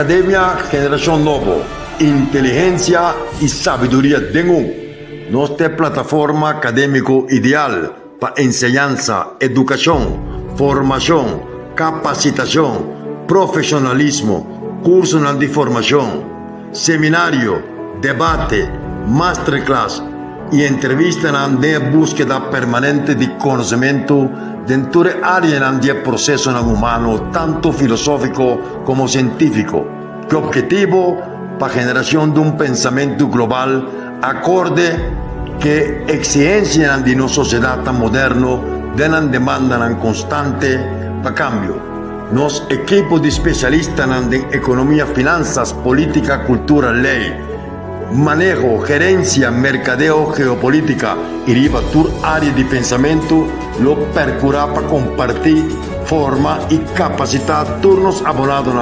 Academia Generación Novo, inteligencia y sabiduría de nuestra plataforma académico ideal para enseñanza, educación, formación, capacitación, profesionalismo, curso de formación, seminario, debate, masterclass y entrevista de búsqueda permanente de conocimiento dentro de área de proceso humano, tanto filosófico como científico, que objetivo para generación de un pensamiento global acorde que exigencia de una sociedad tan moderna de una demanda constante para cambio. Nos equipos de especialistas en economía, finanzas, política, cultura, ley, manejo, gerencia, mercadeo, geopolítica y riba tour área de pensamiento lo percurá para compartir forma y capacidad turnos abonados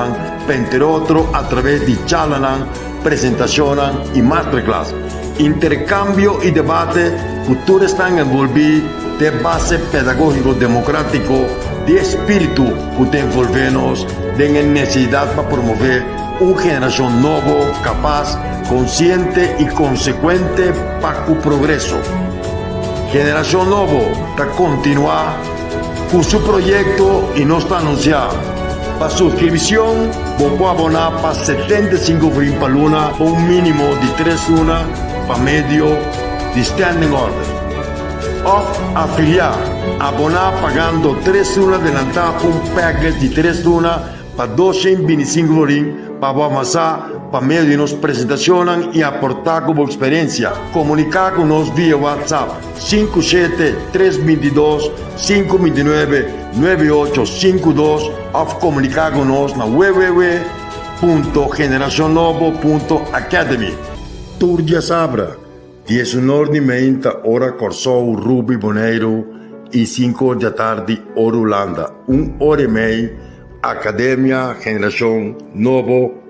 entre otros a través de charlas, presentaciones y masterclass. Intercambio y debate futuro están envolvidos de base pedagógico democrático de espíritu que envolvernos de necesidad para promover una generación nueva, capaz, consciente y consecuente para el progreso. Generación Novo está continuar con su proyecto y no está anunciado. Para suscripción, voy a abonar para 75 green para luna, con un mínimo de 3 lunas para medio de standing order. O afiliar, abonar pagando 3 lunas adelantadas por un package de 3 lunas para 225 green para avanzar para medio de nos presentaciones y aportar como experiencia. Comunicar con nos vía WhatsApp 57-322-529-9852 o comunicar con nos na www.generacionnovo.academy. Turdia Sabra, 19h30 hora Corsou, Ruby Boneiro e 5 da tarde hora Holanda. 1 hora e meia, Academia Generación Novo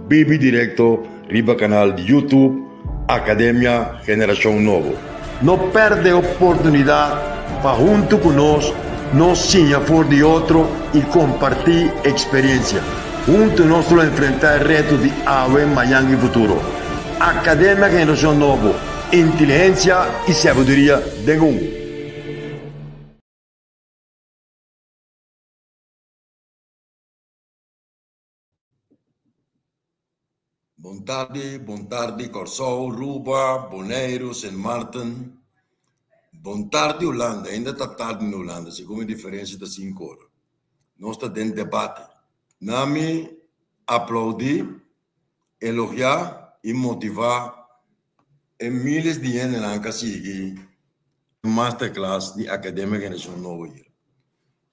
vive directo riba canal de YouTube Academia Generación Novo. No perde oportunidad para junto con nos sinha por de otro y compartir experiencia. Junto nosotros enfrentar el reto de AVE mañana y futuro. Academia Generación Novo, inteligencia y sabiduría de un. Bom tarde, Corsou, Ruba, Bonaire, St. Maarten. Bom tarde, Holanda. Ainda está tarde na Holanda, segundo a diferença de 5 horas. Nós estamos dentro de debate. Nami aplaudir, elogiar e motivar milhares de gente na seguir masterclass de Academia Generação Nova.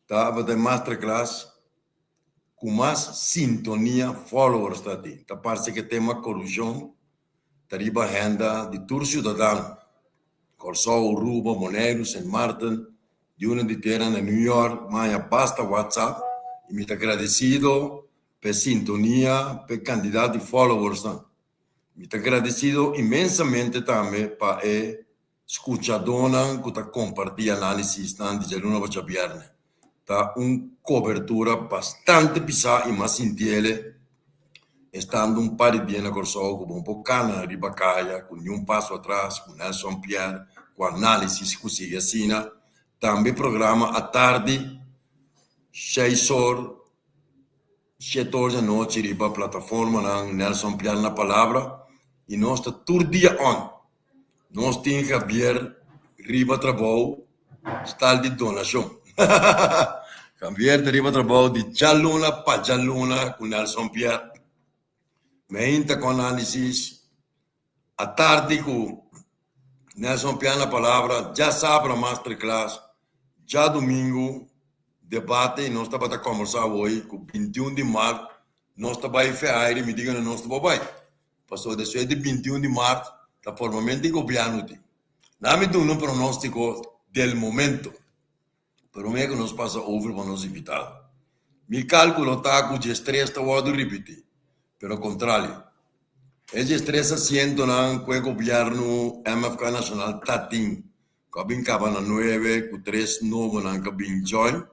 Estava de masterclass com mais sintonia followers tadi. Tá parece que tema corrupção, tariba renda de todo cidadão. Corsou, Ruba, Bonaire, St. Maarten, de uma de terra na New York, mas basta WhatsApp e me está agradecido pela sintonia, pelo candidato de followers. Me está agradecido imensamente também para a escuchadona que está compartilhando análises de Jeruna Bachabierne. Está uma cobertura bastante pesada e mais inteira, estando um par de dias na Corsou, com um pouco cana, ribacaia, com um passo atrás, com Nelson Pierre, com análise que sigue assim. Também programa à tarde, 6 horas, 7 horas da noite, riba plataforma, Nelson Pierre na palavra, e nós está todo dia on. Nós temos Javier, riba trabalho, está de donação. Javier deriva trabalho de Jaluna para Jaluna com Nelson Pierre. Meinta com análise. À tarde com Nelson Pierre na palavra. Já sabe a masterclass. Já domingo, debate. E nós estamos a conversar hoje com 21 de março. Nós estamos a ir me diga nós estamos a ir. Passou de 21 de março. Da formalmente de governo. Não me dá um pronóstico del momento. Pero me que nos passa over para nos invitados. Mi cálculo está que o estresse está a repetir. Pero ao contrário. Esse estresse asiento com o governo MFK Nacional Tatim. Que acaba na 9, com 3 novos que vem join.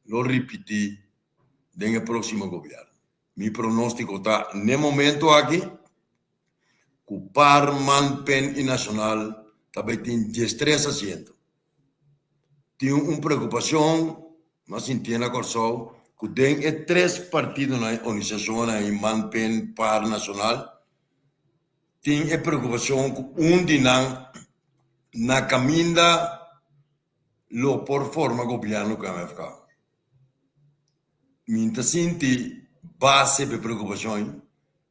Lo repetir no próximo governo. Mi pronóstico está, no momento aquí, que o par man-pen e nacional também tem 13%. Tem uma preocupação, mas entenda, Corsol, que tem 3 partidos na organização em man-pen par nacional. Tem a preocupação que de na caminha lo por forma governo que vai ficar. Minta sinti base de preocupação,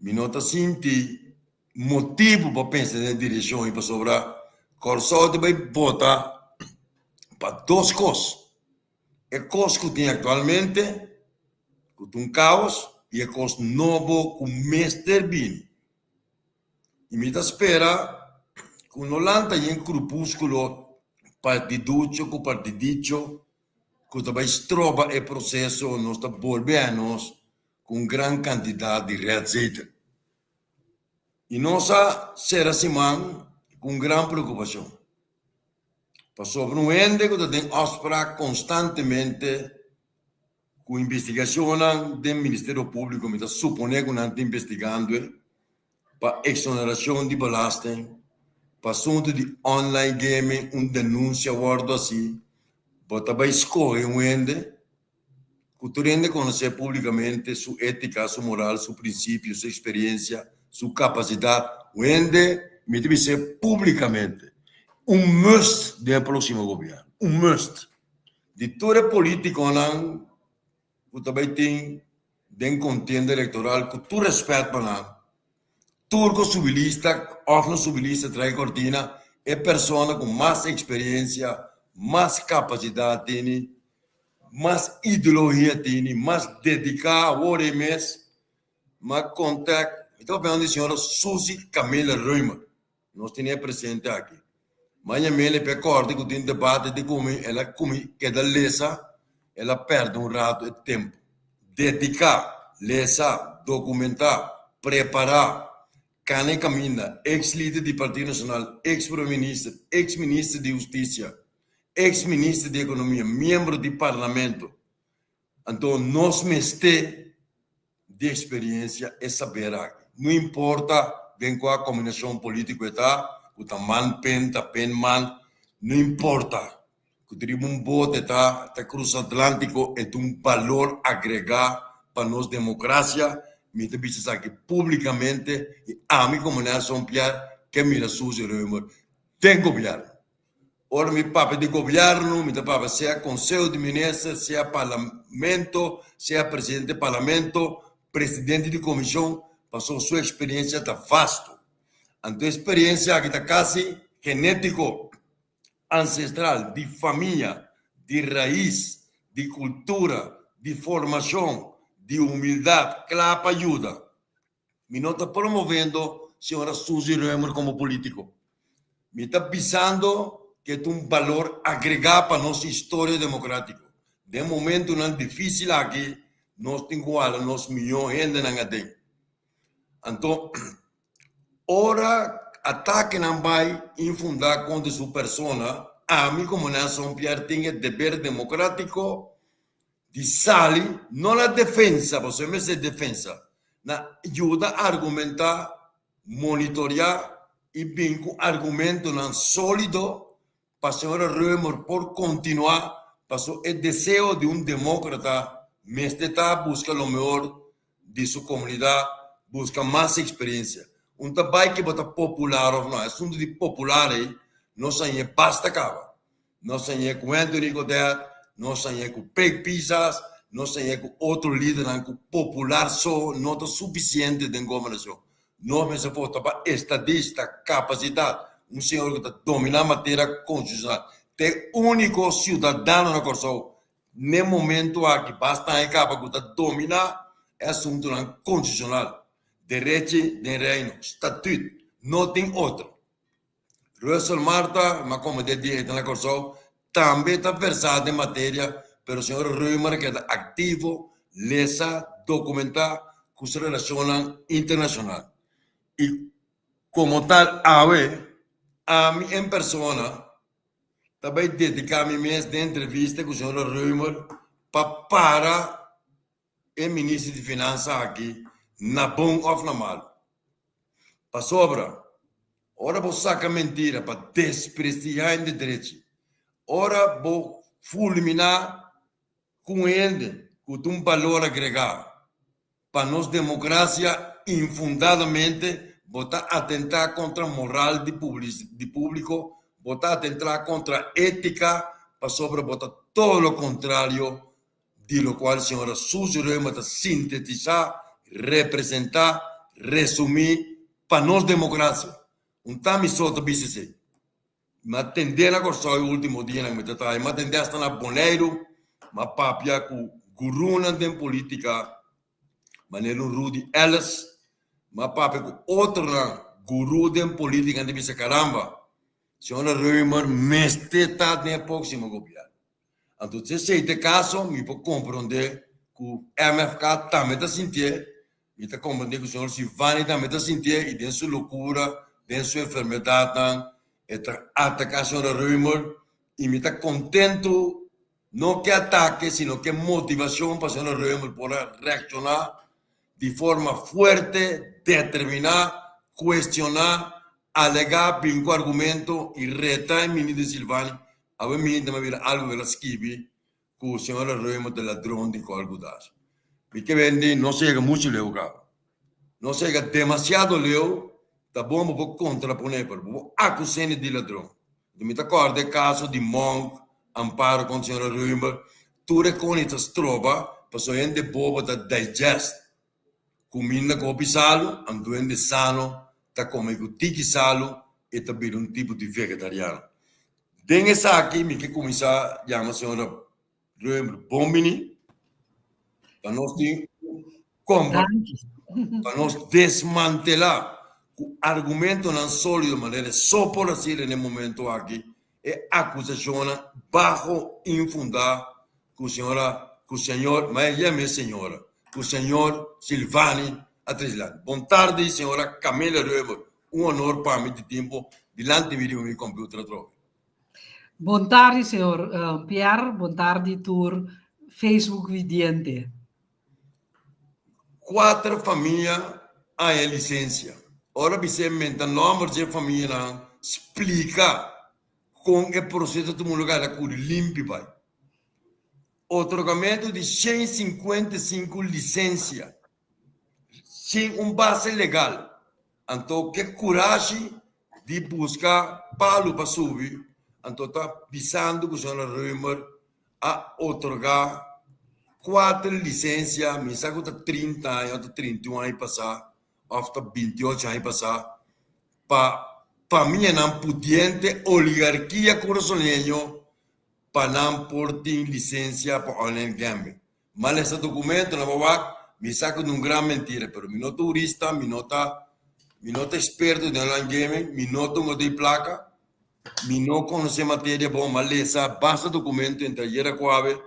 minta sinti motivo para pensar na direção e para sobrar. Corsol vai votar para 2 coisas. A coisa que tem atualmente, que tem um caos, e a coisa novo que o mestre vem. E me espera que não lanta em crepúsculo partiduccio com partidiccio, que também trova o processo, nós está volvendo com grande quantidade de receita. E nós será semana com grande preocupação. Para sobre um ente que tem afspraak constantemente com a investigação do Ministério Público, me supone que não está investigando para exoneração de belasting, para assunto de online gaming, denúncia guarda assim, para também escolher um ente que tu rende conhecer publicamente sua ética, sua moral, seu princípio, sua experiência, sua capacidade. O ente me deve ser publicamente. Must do próximo governo. Must. De toda política que também tem de contenda eleitoral, que tu respeita para turco civilista, ofno civilista, trai cortina, é pessoa com mais experiência, mais capacidade, tem, mais ideologia, tem, mais dedicada, hora e mês, mais contato. Então, falando da senhora Suzy Camila Reumer, nós temos presente aqui. Mas a minha recorda que tem debate de como ela que da lesa, ela perde rato de tempo. Dedicar, lesar, documentar, preparar, cane caminha, ex-líder do Partido Nacional, ex-primeiro-ministro, ex-ministro de Justiça, ex-ministro de Economia, membro do Parlamento. Então, nós temos de experiência e saber aqui. Não importa bem qual a combinação política está, o tamanho pen man, não importa. O tribuno bote está cruz Atlântico é um valor agregado para nós democracia. Me te disse aqui publicamente e a mim como nação piar que mira Suzy Reumer tem governo. Ora mi papa de governo, mi papa seja conselho de ministros, seja parlamento, seja presidente do parlamento, presidente de comissão, passou sua experiência da vasto. Então, experiência que está quase genético, ancestral, de família, de raiz, de cultura, de formação, de humildade, claro, ajuda. Me não está promovendo a senhora Suzy Reumer como político. Me está pensando que é um valor agregado para a nossa história democrática. De momento, não é difícil aqui, nós temos igual, nós milhões ainda não tem. Então, ora, ataque não vai infundar contra sua persona, a mim como nação Pierre tem o dever democrático de sair, não na defesa, você me diz defesa, na ajuda a argumentar, monitorear e vir com argumento não sólido para a senhora Reumer por continuar, para o desejo de demócrata, mas está busca o melhor de sua comunidade, busca mais experiência. Trabalho que bota popular ou não, assunto de popular aí, não sei basta acaba. Não sei com Anthony Godet, não sei com Peg Pizzas, não sei com outro líder, com popular só, não é suficiente de governação. Não me se falta para estadista, capacidade, senhor que está dominando a matéria constitucional. Tem único cidadão na Corsol, no momento aqui, basta em capa que está dominando o assunto constitucional. Direito de reino, estatuto, não tem outro. Russell Marta, mas como de direito na Corsol, também está versado em matéria, pero o senhor Reumer que é ativo, lesa, documentar, com se relaciona internacional. E como tal, a mim em persona, também dedicar-me mês de entrevista com o senhor Reumer para o ministro de Finanças aqui, na bom ou na mal. Para sobra, ora vou sacar mentira para desprestigiar o direito. Ora vou fulminar com ele, com um valor agregado. Para nós, democracia, infundadamente, botar atentar contra a moral de público, botar atentar contra a ética, para sobre botar todo o contrário, de lo qual a senhora sugeriu para sintetizar, representar, resumir, para nós, democracia. Tami solta BCC. Mas atender agora só o último dia, mas atender hasta na Boneiro, mas papia com guru na política, Manelo Rudy Ellis, mas papia com outro guru de política, de bisa caramba. Senhora Römer, mesteta de próximo governo. Então, se este caso, me pode compreender que o MFK também está sentindo, me está compreendendo que o senhor Silvani também está sentindo, e tem sua loucura, tem sua enfermidade, está atacando a senhora Römer, e me está contento, não que ataque, sino que motivação para a senhora Römer poder reaccionar de forma forte, determinar, questionar, alegar, pinco argumento e retar o ministro Silvani. A mim também algo que ela escreve com a senhora Römer de ladrão de colgudas. Porque vende, não chega muito leu, cara. Não chega demasiado leu, tá bom, vou contraponer, vou acusar de ladrão. Eu me acordo do caso de Monk, amparo com a senhora Römer, tu reconheces trova, passou em de boba da digest. Comida com o pisalo, andando de sano, tá comendo tiki salo, e também tipo de vegetariano. Tem essa aqui, me que começar, chama a senhora Römer Bombini, para nós ter para nós desmantelar o argumento não sólido, maneira só por assim no momento aqui, é acusação bajo infundada com o senhor, mas é minha senhora, com o senhor Silvani Atrislan. Boa tarde, senhora Camila Römer, honor para mim de tempo, delante de mim, computer troca. Boa tarde, senhor Pierre. Boa tarde, tur Facebook vidente. 4 famílias a licença. Ora, você menta número de família explica como é o processo de um lugar limpo, pai. Otorgamento de 155 licenças sem base legal. Então, que coragem de buscar palo para subir. Então, está pisando com a senhora Römer a otorgar 4 licenças, me saco de 30 anos, 31 anos passar, ou 28 anos passar, para família não pudiente, oligarquia coraçonenho, para não por ter licença para online gambling. Mas esse documento, na verdade, me saco de grande mentira, pero me não turista, me não experto de online gaming, me não de placa, me não conhece matéria bom, mas essa basta documento em taller quave,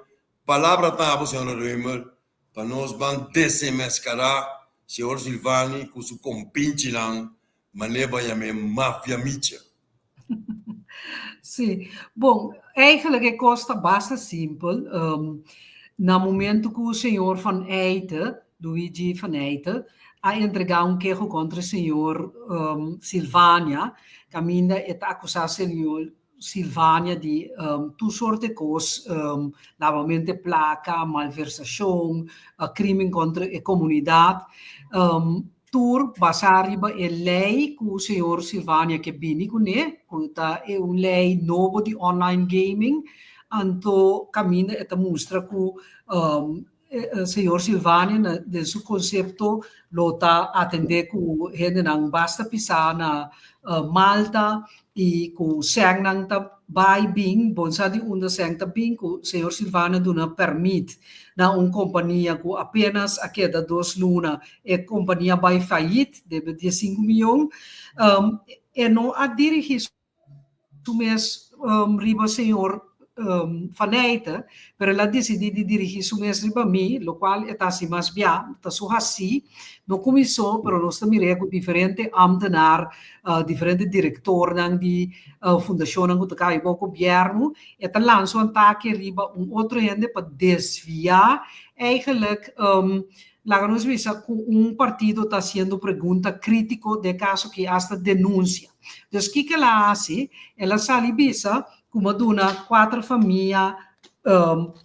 palavra tá, senhora Römer, para nós vamos desenmascarar senhor Silvani com seu compinche lá, mas leva a minha máfia mídia. Sim, bom, eigenlijk é costa basta simples. No momento que o senhor Van Eyten, Luigi Van Eyten, a entregar queijo contra o senhor Silvania, caminha e acusar o senhor Silvania de tu soorte coisas, lavamento de placa, malversação, crime contra a comunidade. Tur basariba é lei que o senhor Silvania que bini com né, que é uma lei nova de online gaming, então caminha e mostra que o senhor Silvania de seu conceito lota atender que gente não basta pisar na Malta e que sang nang ta vai bing bonsa di unda sang ta bing que o senhor Silvania dona permite na companhia que apenas a queda 2 luna é companhia vai falir deve de 5 milhões e não a dirigir o mês riba senhor Van Eyten, pero ela decidiu dirigir o mês riba mim, o qual está assim mais bem, está só assim, não começou, pero nós também com diferente ambtenaar, diferente diretor de fundação que está aí o governo, e está lançando um ataque riba outro ende para desviar eigenlijk, la nos visa un partido está haciendo pregunta crítico de caso que hasta denuncia. Entonces, ¿qué que la hace? Ela sale visa como duna 4 famílias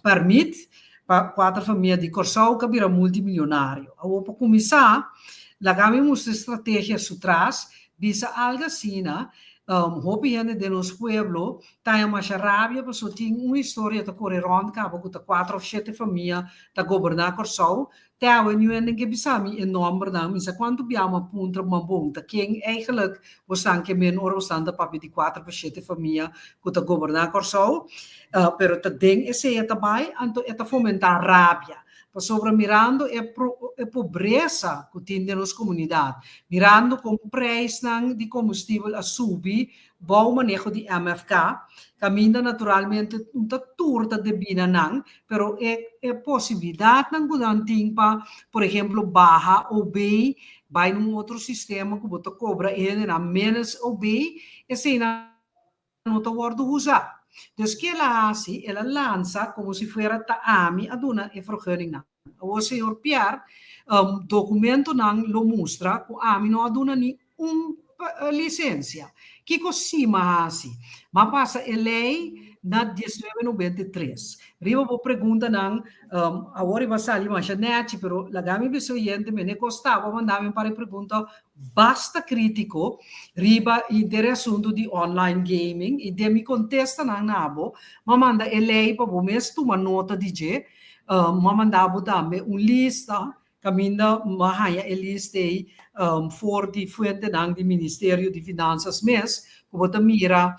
permite, 4 famílias de Corsau que vira multimilionário. Para começar, la gami musta estratégia atrás, visa algo assim, hopi gente de nos pueblo, tá mais rábia, porque tem uma história que corre rond, que com 4 ou 7 famílias da governar Corsau, tá o nu que bisa mi enorme dan, misa quanto biama punta mambong, tá quem eigenlijk staan que men oro staan da papi de 4 ou 7 famílias que tá governar Corsau, pero tá ding esse é também, anto é fomentar rábia. Sobre mirando a pobreza que tem nas comunidades, mirando como o preço de combustível a subir, bom manejo de MFK, caminha naturalmente uma turta de bina não, pero é possibilidade não que para, por exemplo, barra ou bem, vai num outro sistema que você cobra ainda menos ou bem, e se não está word usar. Dus que ela hace, ela lança como se fosse a AMI a dona e vergunning. O senhor Pierre, documento não lo mostra que a AMI não dona nem licença. Que cosima hace? Mas passa a lei na 1993. Riba po pergunta não, agora vai sair mais net, pero lagami biso yente me ne costava mandar para pergunta basta crítico, riba interessunto di online gaming, e de mi contesta não nabo, mas manda a lei para o mês uma nota de je, mas mandava também lista, caminda mahaya a lista for die fuente ng di Ministerio de Finanças mes, kubota mira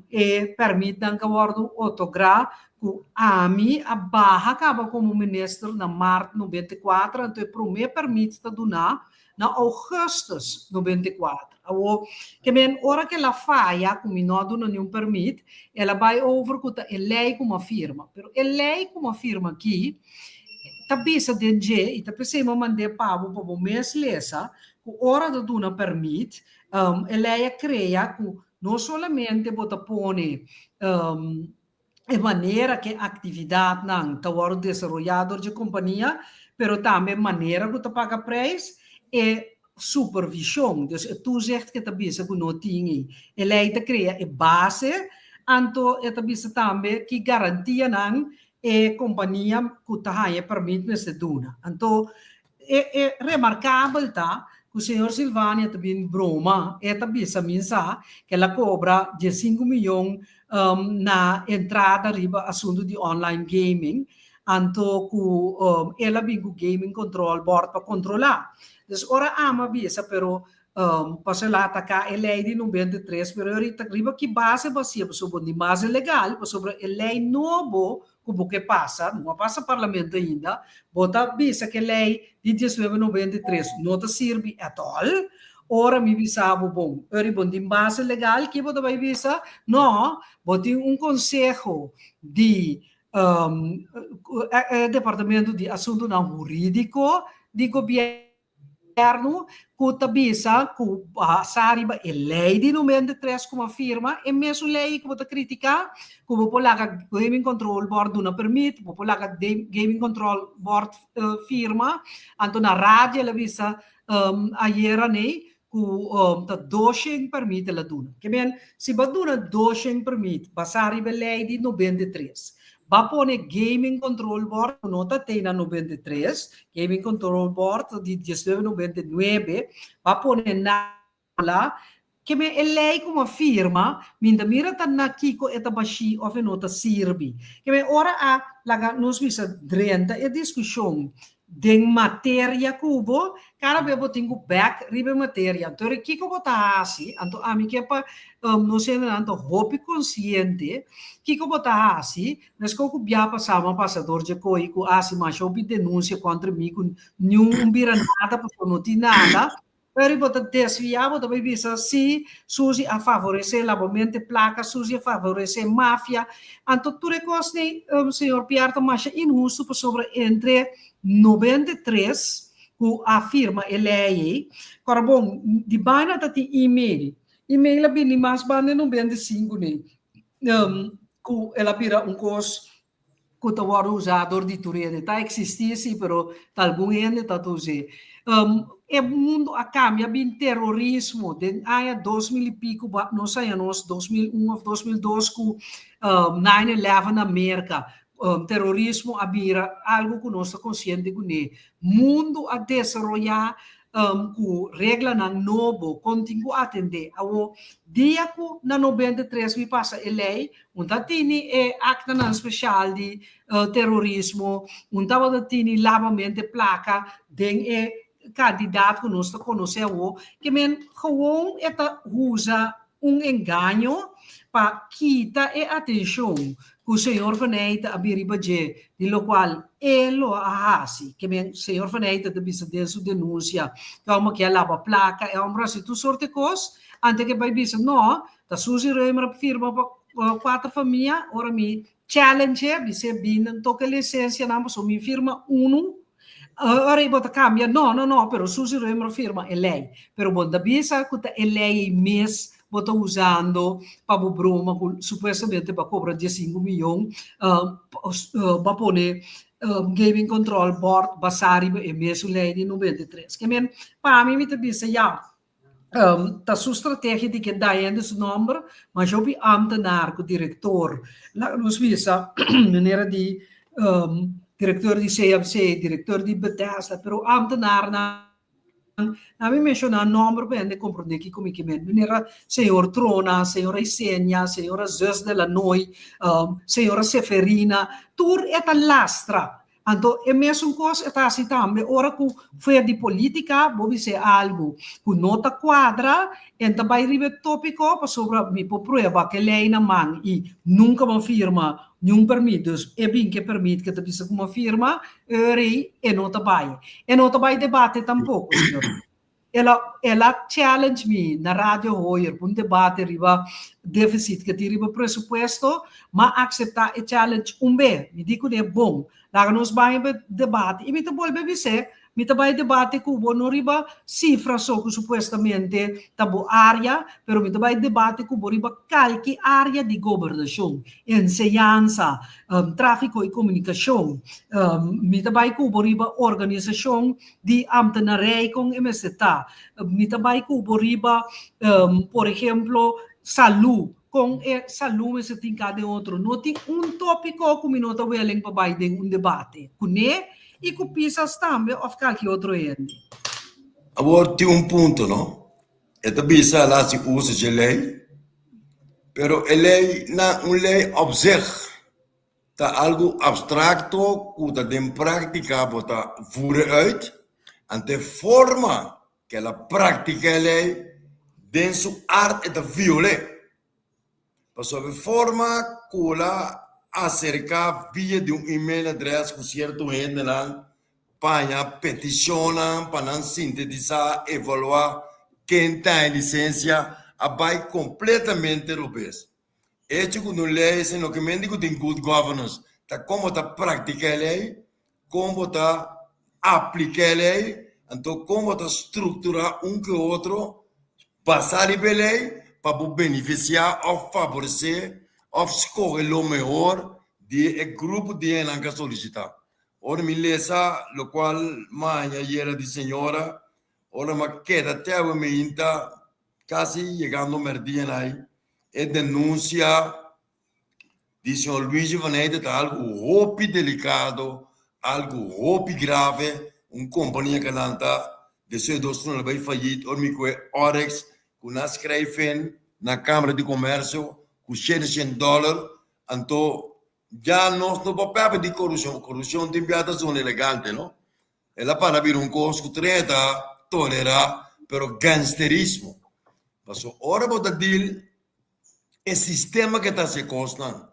e permite ng kawardo otogra ku ami a barra acaba como ministro na março 94, então prome permite ta donar na augustus 94. Awo que men ora que ela faia como não dona nenhum permite, ela vai over ku ta lei como firma, pero lei como firma aqui tabisa denje e tapesema mande pabo para o mês lesa ku ora da duna permite ela cria ku não somente bota pone de maneira que a atividade não está o desenvolvedor de companhia, pero também maneira que tu paga preço e supervisão. Dus tu zegt que tabisa ku não tinha ela cria a base, anto tabisa também que garantia não e companhia que tahaye permite nesse duna. Então, é remarcável tá que o senhor Silvânia também broma, também minsa que ela cobra de 5 milhões na entrada riba assunto de online gaming, anto que ela vem com gaming control board para controlar. Então, ora ama bisa, pero passa lá atacar a lei de 93, pero riba que base baseia sobre a base legal, sobre a lei novo como que passa, não passa parlamento ainda, bota bisa que lei de 1993 não te serve at all, ora mi bisabo bom, bom de base legal que bota vai bisa, não, bota conselho de departamento de assunto não jurídico de governo que tabisa que sariba a lei de 93 como firma e mesmo lei que você criticar como polaga gaming control board não permite polaga gaming control board firma anto na rádio ela visa ayer né que ta doshing permite la duna que bem se baduna doshing permite basariba lei de 93 va pone Gaming Control Board, nota tem na 93, Gaming Control Board de 1999, va pone lá, que me lei como firma, minda mira ta na kiko eta bashi of nota sirbi. Que me ora a laga nos visa drenta e discussão den matéria cubo, cara bebo tingo back ribe matéria. Então, que que bota assim, então a mim que pa não sei nanto hopi consciente, que que bota assim, mas que bia passama passador de coi ku assim mas hopi denúncia contra mim com nenhum bira nada porque não tinha nada. Pero bota desviado da bisa si Susi a favorecer labomente placa, Susi a favorecer máfia. Então, tu recosne, senhor Pierre Tomasha, injusto sobre entre 93, que afirma a lei, agora, bom, de baina tá tem e-mail a bem mais banda 95, né? Que ela vira coisa que está usado de turene. Está existia, sim, pero algum ainda está usando. O mundo a cambia bem terrorismo, de aí 2000 e pico, não sei, nós 2001 ou 2002 com 9/11 na América. Terrorismo abira algo que nós estamos conscientes de mundo a desenvolver com regra na novo continua a atender ao dia que na 93 me passa a lei tini é acta na especial de terrorismo tini lavamento de placa den é candidato que nós conhecemos que men gewoon eta usa engano para quitar a atenção que o senhor Vaneita abiribaje, de lo qual ele ahasi, que o senhor Vaneita deve fazer sua denúncia, que lava placa, se tu sorte cos, antes que vai dizer, não, tá suji reima firma para 4 famílias, ora mi challenge, dice bem, toca licença, não, só mi firma 1, ora eu bota cambia, não, pero suji reima firma é lei, pero bom, da bisa que é lei mês bota usando para o broma, supostamente para cobrar 15 milhões, para poner gaming control board, basari, e mesmo lei de 93. Que men, para mim, me diz, ja, tá sua estratégia de que dá ainda esse número, mas eu vi ambtenaar, o diretor, nos visa, maneira de diretor de CFC, diretor de Bethesda, pero ambtenaar na mi mencionar nome bem de compreender que como que menera senhor Trona, senhora Isenia, senhora Zus de la Noi, senhora Seferina, tur eta lastra. Então, é mesmo coisa está assim também. Ora que foi de política, vou dizer algo que nota quadra, então vai river tópico para sobre me prova que lei na mão e nunca uma firma nenhum permite, é bem que permite que te disse uma firma, e não vai. E não vai debate tampouco, senhor. Ela challenge me na rádio hoje, um debate riba déficit, que riba pressuposto, mas aceitar e challenge bem. Me digo que é bom. Lá nós vamos debate. E me volve dizer, me vai debate com o não riba cifra só que supostamente tabo área, pero me vai debate com o riba qualquer área de governação, ensinança, tráfico e comunicação, me vai com o riba organização de ambtenaria com MST, me vai com o riba, por exemplo, saúde, com saúde se tem cada outro. Não tem tópico como não está willing para vai ter debate. Cune e com pisas também ou qualquer outro ente. Agora tem ponto, não? Esta bisa lá se usa de lei, pero a lei não lei observa, tá algo abstracto que está em prática bota voeren uit, ante forma que ela pratica a lei, den sua arte é violar. Passou de forma que ela acerca via de e-mail address com certo gente lá, para peticionar, para sintetizar, evaluar quem tem licença, vai completamente rubês. Este que não lei, se não que me digo tem good governance, tá como tá praticar a lei, como tá aplicar a lei, então como tá estruturar que outro, passar a lei, para beneficiar ou favorecer ou escolher o melhor de grupo de gente que solicitar. Ora, me lesa, lo qual manhã era de senhora, ora, mas queda até o momento, quase chegando a merdinha aí, e denúncia de senhor Luiz Vaneita algo muito delicado, algo muito grave, companhia que não está, de seu dosto não vai fallir, ora, me que Orex, que nós escrevemos na Câmara de Comércio, com $100, então, já nós não papel de corrupção tem piadação elegante, não? Ela para vir custo treta, tolerar, pero gangsterismo. Passou hora para dizer, o sistema que está se costando,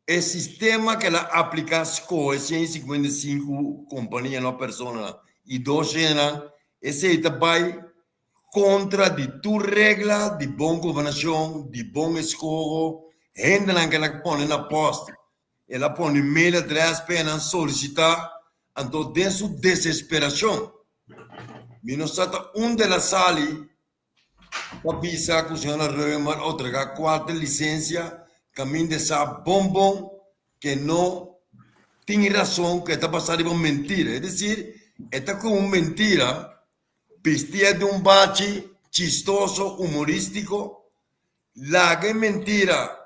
o sistema que ela aplica as coisas, 155 companhias, não pessoas, e 200, esse vai contra de tu regla de boa governação, de bom escogo, gente que ela põe na posta. Ela põe e-mail atrás para solicitar, então, dentro de desesperação. Minosata de la sali, para avisar que o senhor Reumann otorgar 4 licenças, caminho de essa bombom, que não tem razão que está basada em mentira. É dizer, está com uma mentira, vestia de um bate chistoso, humorístico, la que mentira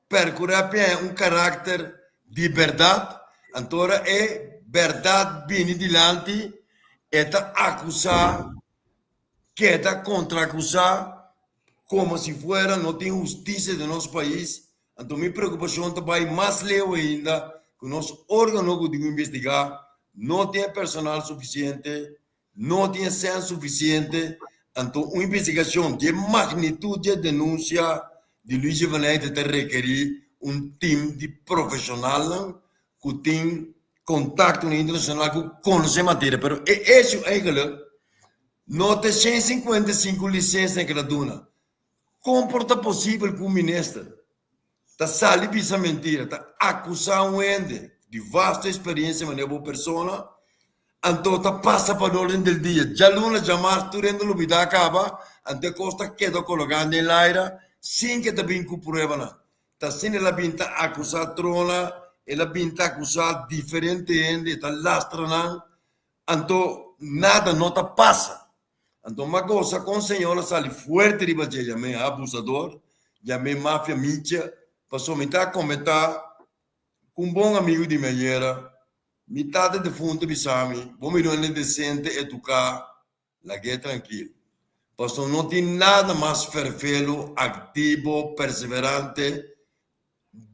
percorre um caráter de verdade, então é verdade vindo dilante, está acusar, que está contra-acusar, como se fuera não tem justiça do nosso país. Então, minha preocupação também mais leu ainda, que o nosso órgão de investigar não tem personal suficiente, não tem senso suficiente. Então, uma investigação de magnitude de denúncia de Luiz Vaneite te requerir um time de profissional que tem contato internacional que conhece a matéria. Mas isso, eigenlijk, não tem 155 licenças que ela dona. Como é possível que o ministro está saliendo essa mentira, está acusando um ente de vasta experiência em uma pessoa, então está passa para a ordem do dia. Já lunes, já março, durante o vida acaba, ante costa queda colocando em l'aire, sem que também com prova. Está sendo ela pinta acusar trona, ela pinta acusar diferente ente, está lastrando, então nada não está passa. Então, uma coisa com a senhora sale forte de bater, chamei abusador, chamei máfia mídia, passou me a comentar com um bom amigo de minha metade de fundo de Sami, bom milhão decente, educar, lá que é tranquilo. Passou não tem nada mais fervelo, ativo, perseverante,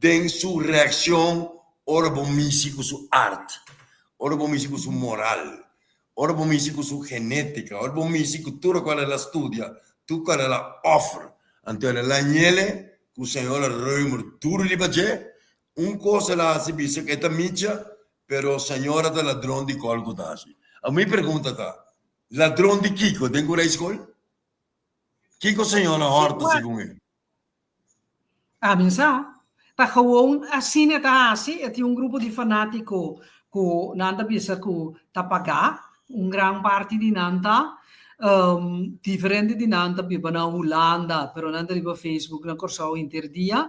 em sua reação, ora bom com sua arte, ora bom com sua moral. Ora bom com sua genética, ora bom com tudo que ela estuda, tudo que ela oferece. Então, ela nhele, que o senhor Reumer tudo lhe bater, coisa lá se diz que é mídia, pero a senhora é ladrão de colgudagem. A minha pergunta está, ladrão de Kiko, tem que ir à escola? Kiko senhora horta, segundo ele. Minsan, tá gewoon assim é tá assim, é um grupo de fanático que nada bisa que tá pagar, grande parte de nanta, diferente de nanta biba na Holanda, pero nanta biba Facebook na corso interdia,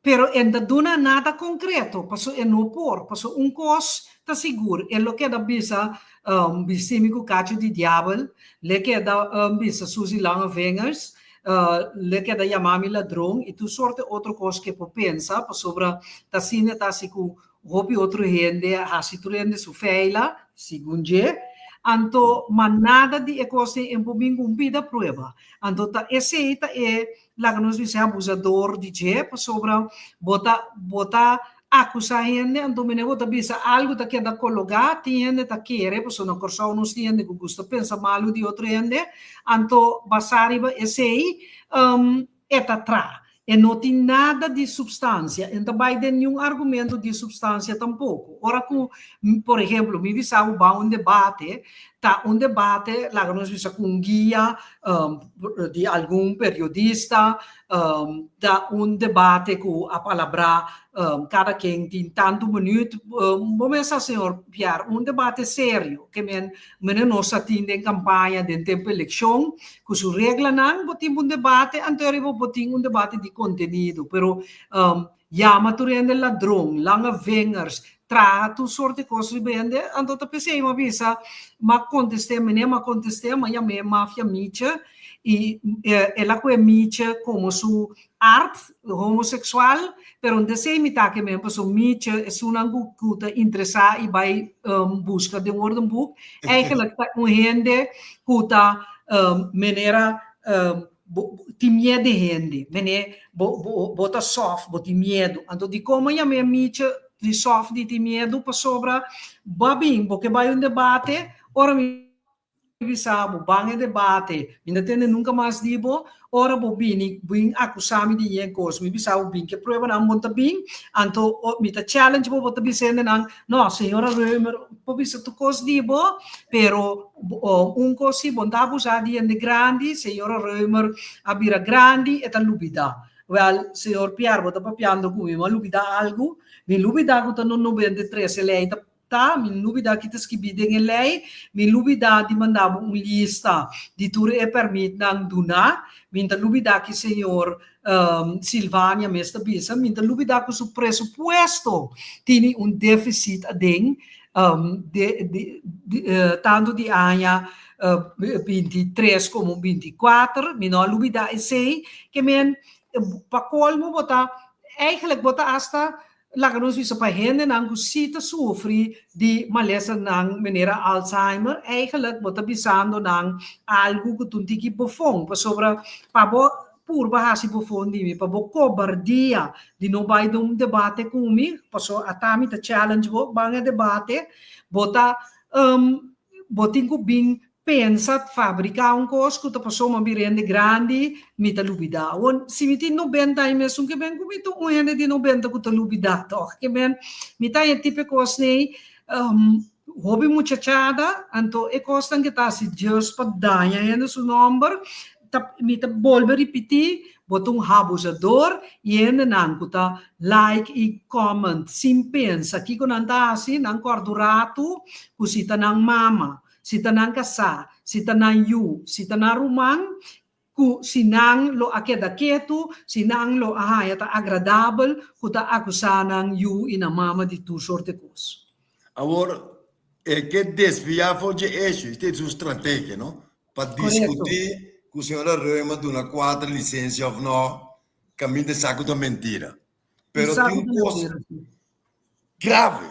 pero ainda dona nada concreto, passo é no por, passo cos tá seguro, é lo que da bisa bisimico cacho de diabo, le que da bisa Suzy Lange Vingers, le que da chamami ladrão e tu sorte outra coisa que por pensa sobre tá sine tá se com hopi outro rende hasi tu rende su feila segundo anto manada de coisa em bobin cumpida prueba anto tá esse tá é lá que nós dice abusador de je sobre bota acusar gente anto me bota bisa algo tá que da colocar tiende tá querer pues não corsa nos tiende que gusta pensa malo de outro gente anto basariba esse eta tra e não tem nada de substância, então vai ter nenhum argumento de substância tampouco. Ora, por exemplo, me visa um debate, tá um debate, lá nós visa com um guia de algum periodista, dá debate com a palavra, cada quem tem tanto minuto, vamos pensar, senhor Pierre, debate sério, que nós atende em campanha de tempo eleição, com sua regra não, botem debate, anterior botem debate de conteúdo, pero chama tu rende ladrão, Lange Vingers, trato sorte coisas bende, então tá pensei uma vez, mas contestei, mas chamei máfia mídia e ela com mídia como sua arte homossexual, pero onde sei me tá que mesmo pessoa mídia é uma coisa interessada e vai busca de woordenboek, eigenlijk tá com gente que tá maneira tem medo de gente, bota soft, bota medo, então de como a minha mídia de soft de medo para sobra babim, porque vai debate, ora me bisabo, bang debate, ainda tem nunca mais dibo, ora bobini, bing acusami de yen cos, me bisabo bing que prova não monta bing, anto me ta challenge bo bota bisende nang, no, senhora Reumer, po bisa tu cos dibo, pero cosi bonta abusadi de grandi, senhora Reumer abira grandi e ta lubida. Well, senhor Pierre, bota papiando come, ma lubida algo, mi lubida ko ta non 93 lei ta min lubida kita skibideng em lei, min lubida di mandava lista di ture e permit nang duna, min ta lubida ki senhor Silvânia mesmo bisa, minta lubida com o pressuposto tem déficit tanto de ano 23 como 24, menor lubida sei que men para colmo botar eigenlijk botar hasta lagan vi pa hende nang kusita sofri di malesa nang menera Alzheimer eigenlijk bota bisando nang algo que tuntiki bofong pa sobra pa bo pur bahasi bofong di mi pa bo cobardia di no vai dum debate kumi pa so atami ta challenge bo banga debate bota botin ku bing pensat fabricar coisa que a pessoa uma birende grande, mita lubida. Se mita 90 e mesmo que bem, como mita rende de 90 que tá lubida, toch? Que bem, mita é tipo coisa nem, hobby muchachada, então é coisa que tá se just para danha ainda seu número, mita volve repetir, bota abusador e ainda não tá like e comment, sem pensa, que quando anda assim, não cordo rato, cosita não mama. Si tanang kasa, si tanang yu, si tanang rumang, ku sinang lo akeda ketu, sinang lo ahayata agradable, kuta akusanang yu ina mama di tu sorte cos. Agora, que desviar foi de eixo, isso é uma estratégia, não? Para discutir com a senhora Rema de uma 4 licença ou não, caminho de saco da mentira. Pero tem uma coisa grave,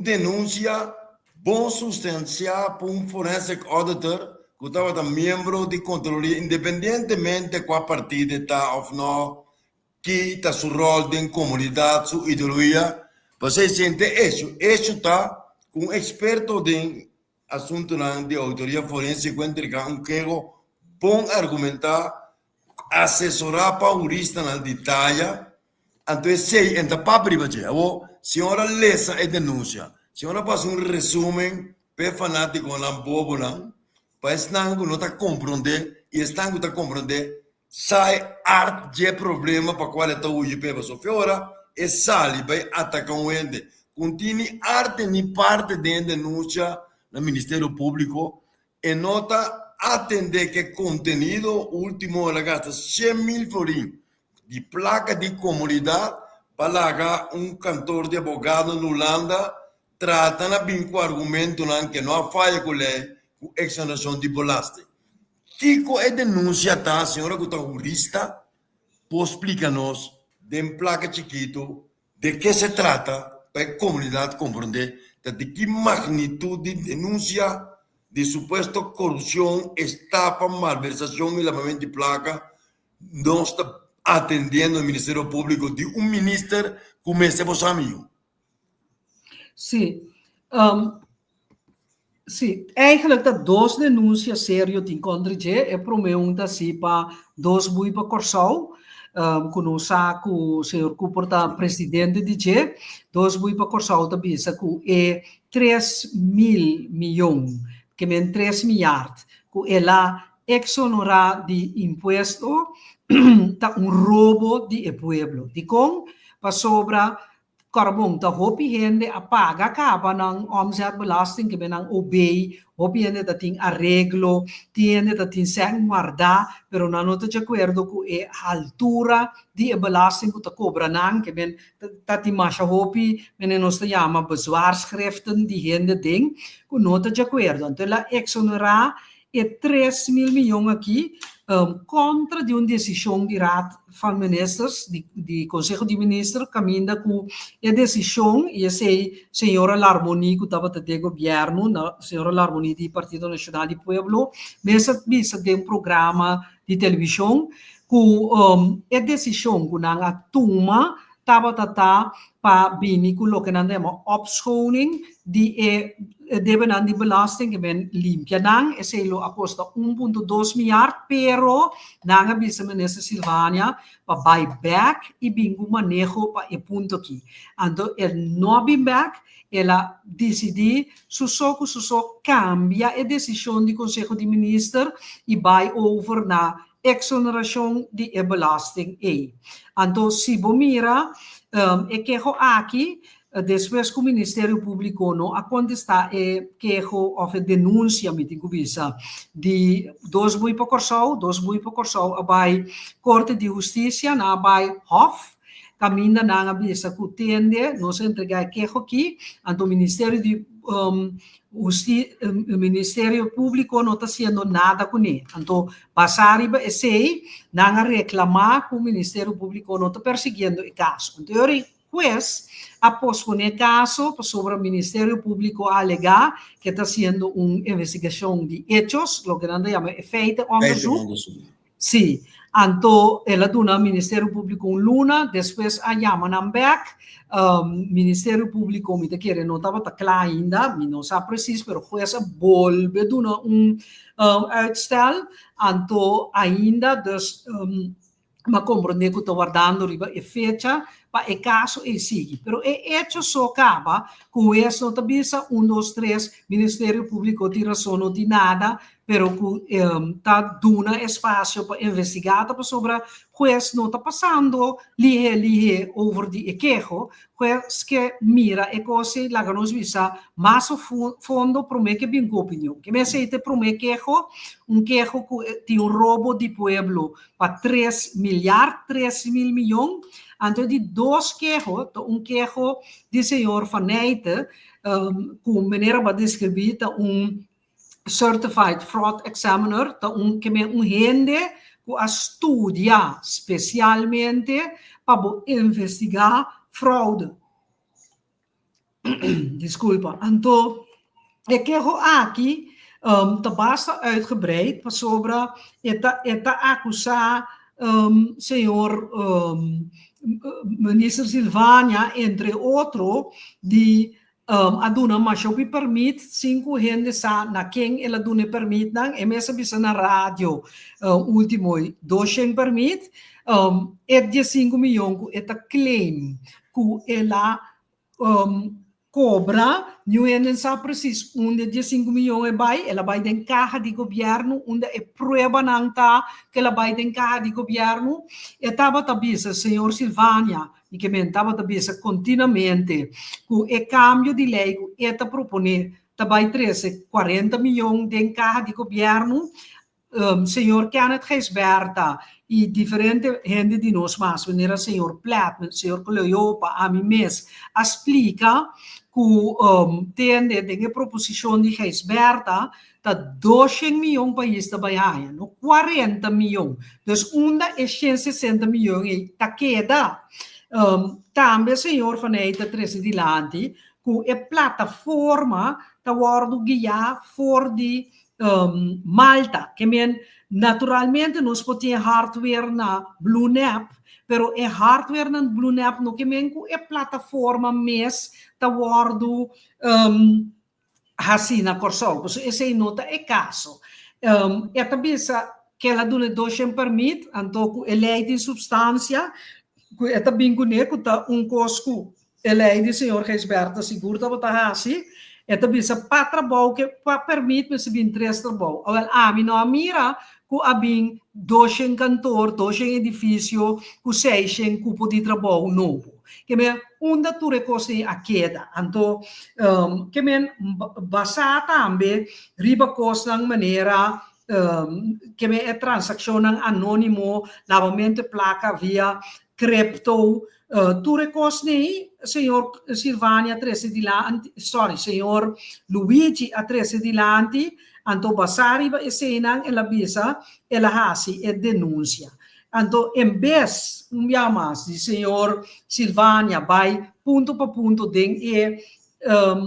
denúncia bom substanciar para forensic auditor que estava membro de controle, independentemente qual partido está ou não, que está seu rol de comunidade, sua ideologia, você sente isso está com um experto de assunto de autoria forense que entrega queijo bom argumentar, assessorar para o jurista na detalhe, então sei, então para privacidade, a senhora lesa e denúncia. Se eu não faço resumo, para fanático não bobo não, para estar não está compreender e estar não está compreender, sai arte de problema para qual está o IPE para sofrer ora e sai vai atacar o ente. Continue arte ni parte de denúncia no Ministério Público e nota atender que conteúdo último ela gasta 100.000 florins de placa de comunidade para pagar cantor de advogado na Holanda. Trata na binco argumento que não há falha com lei, com exoneração de belasting. Kiko é denúncia, tá? A senhora que está jurista, pode explicar-nos, de placa chiquito, de que se trata, para a comunidade compreender, de que magnitude de denúncia de suposta corrupção, estafa, malversação e lavamento de placa, não está atendendo o Ministério Público de ministro como esse vosso amigo. Sim. Sim, eigenlijk dat duas denúncias sérias de encontro é pergunta se para dois bui para Corsau, conosco o senhor Cooper presidente de G, dois bui para Corsau também que é 3.000 milhões, que é 3 milhares, que ela exonerar de imposto, tá roubo de pueblo, de com para sobra Karbong ta hopi hende apaga capa ng omzetbelasting que benang obey, hopi hende tating arreglo, tiende tating sang guarda, pero não te de acordo com a altura de belasting que ta cobra nang que ben tating masha hopi, menos te chama bezwaarschriften die hende ding, que não te de acordo. Então ela exonerar 3.000 milhões aqui contra de uma decisão de raad van ministers, de Conselho de Ministros, caminha com a decisão, e essa senhora Larmoni, que estava até governo, a senhora Larmoni do Partido Nacional do Pueblo, mesmo de um programa de televisão, com a decisão que não a toma, estava para bini com o que nós chamamos opschoning, de deben aan die belasting ben limpia nang eselo acosta 1.2 miljard pero nanga bisa minister Silvânia pa buyback e bingo manejo pa e punto aqui ando no buyback ela decidi susoco cambia a decisão do Conselho de Ministros e vai over na exoneração de belasting. Ando se bomira e que aqui depois que o Ministério Público não a contestar queixa ou denúncia, me digo isso, de dois boi para Corsol, a Corte de Justiça, na vai Hof, caminha na bisa que tende, não se entregar queixa aqui, então o Ministério de o Ministério Público não está fazendo nada com ele. Então, passar e sei, não reclamar que o Ministério Público não está perseguindo o caso. Então, o juez a posponer o caso sobre o Ministério Público a alegar que está fazendo uma investigação de hechos, o que não chama efeito onderzoek. Sim. Então, ela dona ao Ministério Público uma luna, depois a chamam back. Ministério Público me quer não estava claro ainda, não sabe preciso, mas o juez volve a dar uitstel, então ainda, dus, mas compreender que estou guardando a fecha para o caso e sigue. Mas o hecho só acaba com isso, não está 1, 2, 3, Ministério Público tira só não de nada, pero que está dando espaço para investigar sobre o juez não está passando lihe over de queijo, juez que mira e coisa lá que nos visa mais a fundo para mim que bem com opinião. Que me aceita para mim queijo que tem roubo de pueblo para 3 mil milhões, então de dois queijos, queijo de senhor Faneite, com maneira para descrever Certified Fraud Examiner, que é gente que estuda especialmente para investigar fraude. Desculpa. Então, eu quero aqui basta uitgebreid sobre esta acusar senhor minister Silvânia, entre outros, de a dona mas o permite 5 gente na quem ela dona permite não é mesmo bisa na rádio último 200 permite é de 5 milhões esta claim que ela cobra não é sabe preciso onde de 5 milhões ela vai em caixa de governo onde é prova não tá que ela vai em caixa de governo estava tabisa senhor Silvânia e que mentava tabisa continuamente com o cambio de lei que está proponer vai 40 milhões de caixa de governo senhor Kenneth Geisberta e diferente gente de nós mais, venera senhor Platt, senhor Cleopa, a mim mesmo, explica que tem a proposição de Geisberta tá 200 milhões para isso trabalhar, no 40 milhões. Então, onda é 160 milhões e tá queda. Também senhor Faneita Trece Dilante, que a plataforma tá guardo guiar for de Malta, que naturalmente nós podemos hardware na BlueNap, pero é hardware na BlueNap no que é plataforma mes tá guardo assim na Corsol, pues esse nota é caso. É também que ela dona 200 permite, então é lei de substância, é também que tá cosco é lei de senhor Geisberta seguro tá botar assim. Esta bisa para trabalho que permite se vir 3 trabalho. A mim não mira que abin 200 cantor, 200 edifício, que 600 cupo de trabalho novo. Que me onda tu recoste a queda. Então, que me basa também riba costa de maneira que me é transação anônimo, lavamento placa via cripto. Tu recosti, senhor Silvânia Trece Dilante, senhor Luigi a Trece Dilante, então basari ba esena ela bisa, ela hasi e denúncia. Então, em vez, mais de senhor Silvânia vai ponto por ponto de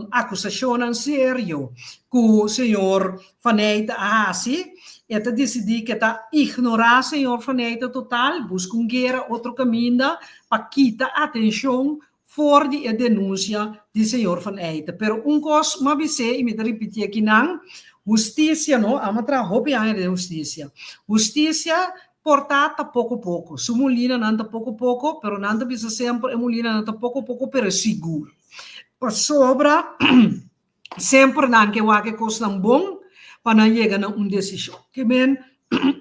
acusação sério que o senhor Faneita hasi, eta decidi que está ignorar senhor Faneita total, busca guerra outro caminho para quitar atenção for de denúncia de senhor Faneita. Pero coisa, mas você e me repetir aqui não, justiça não, a matra hobby de justiça. Justiça portata pouco a pouco. Sumulina nanta pouco a pouco, pero nanta bisa sempre emulina nanta pouco a pouco, pero seguro. Por sobra sempre não que o que coisa bom para chegar a uma decisão. Que bem,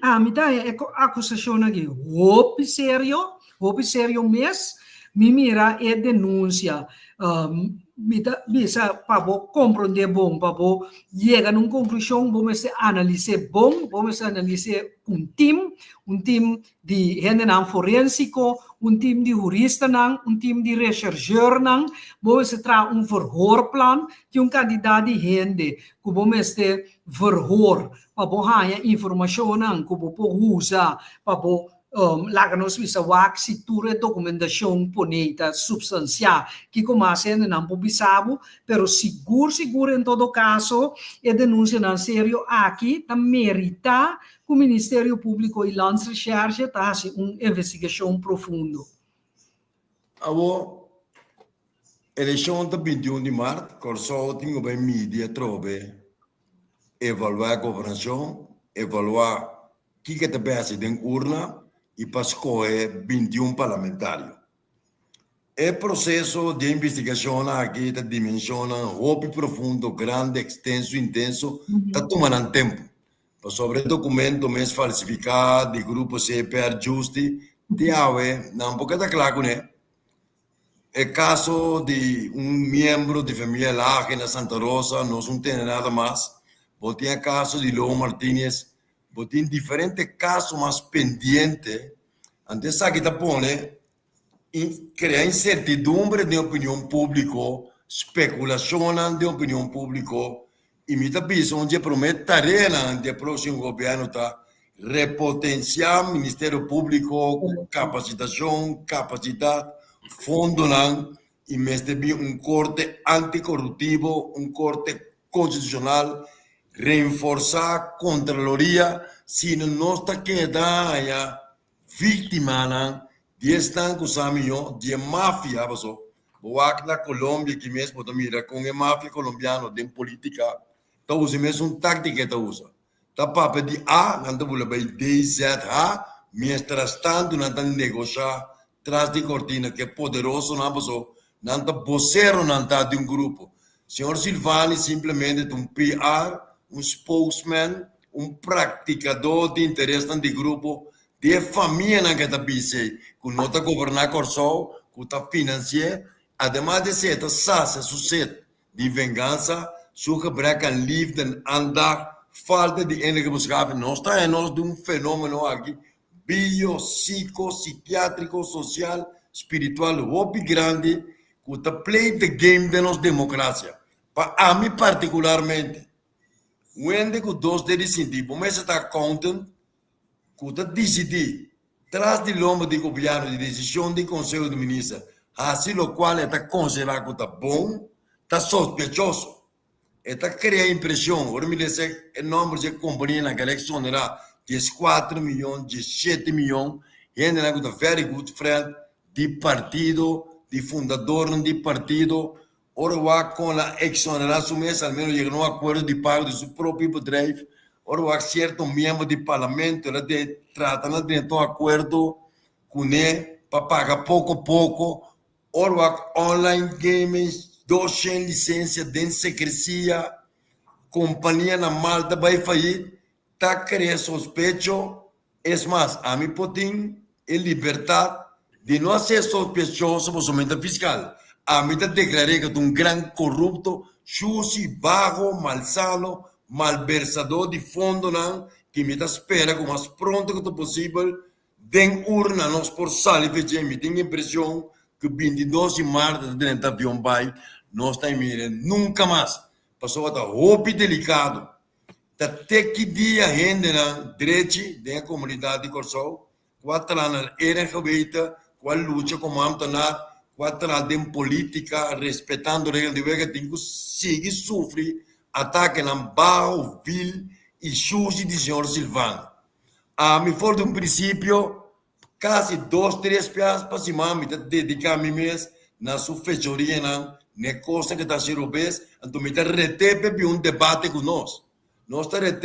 a mitad é acusação aqui. Roubo sério mesmo, me mira é denúncia. bisa para compreender bom, para chegar numa conclusão, vamos analisar bom, vamos analisar um time de gente forensico, um time de jurista, um time de rechercheur, vamos trazer verhoorplan de candidato de gente, que vamos ter verhoor, para ganhar informação, que vamos usar, para laga-nos bisa wak situra documentação bonita, substancial, que começa a não publicado, pero seguro em todo caso, a denúncia não sério aqui, tá merita que o Ministério Público e Lands Recherche tá uma investigação profunda. Avo, eleição da 21 de março, corso tinha bem mídia trobe, evaluar a governação, evaluar o que te pensa dentro urna, e para escolher 21 parlamentares. O processo de investigação aqui da dimensiona roubo profundo, grande, extenso, intenso, está tomando tempo. Sobre o documento mais falsificado de grupo CPR Justi, não pode estar claro, né? O caso de membro de família Laje na Santa Rosa, não tem nada mais. Tem o caso de Leo Martínez, tem diferentes casos mais pendentes. Antes aqui está pone crea incertidumbre de opinião pública, especulação de opinião pública, e me pensa onde promete tarefa do próximo governo tá repotenciar o Ministério Público, capacitação, capacidade, fundo não, e mestre corte anticorruptivo, corte constitucional, reforçar a Contraloria, se não está quedando vítima de esta de máfia, o na Colômbia que mesmo mira com a máfia colombiana de política, tá usa mesmo tática que usa. Tá papo de não tá bula bem DZA, mientras tanto não tá negociar tras de cortina que é poderoso não tá vocero não tá de grupo. Senhor Silvani simplesmente é PR, spokesman, praticador de interesse de grupo, de família que está bise, que não está governar Corsol, que está financiando, ademais de ser sucesso de vingança, suca breca livre andar, falta de energia buscar, nós está nós de fenômeno aqui, psiquiátrico, social, espiritual, hobby grande, que está play the game de nossa democracia. Para a mim particularmente, quando que dois deles sentir, começa a estar content, que decidir, traz de lombo de governo, de decisão do Conselho de Ministros, assim o qual está considerado que está bom, está sospechoso, está criando impressão. Agora me diz o número de companhias naquela eleição era 14 milhões, 17 milhões, e ainda está very good friend de partido, de fundador de partido. Ora, com a exoneração, ao menos chegou a um acordo de pago de seu próprio bedrijf. Ora, certo membro de parlamento, ela trata de um acordo com ele para pagar pouco a pouco. Ora, online games, 200 licenças de secrecia, companhia na Malta vai falir, está criando sospecho. É mais, a mim potem em liberdade de não ser sospechoso por somente fiscal. A mim declarei que é grande corrupto, sujo, bajo, malsano, malversador de fundo, não, que me espera o mais pronto que possível, den urna nós por sala e me tenho a impressão que 22 de março dentro do avião vai, nós estamos mirando nunca mais. Passou a estar roupa delicado. Até que dia rende na direita da comunidade de Corsol, quatro anos era feita, qual luta como amtanar, quatro anos política, respeitando regras de vida, tem que seguir sofrer ataque na barro, vil e sujo de senhor Silvano. A mim for de princípio, quase 2, 3 pias para cima, me dedicar a mim mesmo, na sua fechoria, na coisa que está sendo obesa, então me reter debate com nós. Nós estamos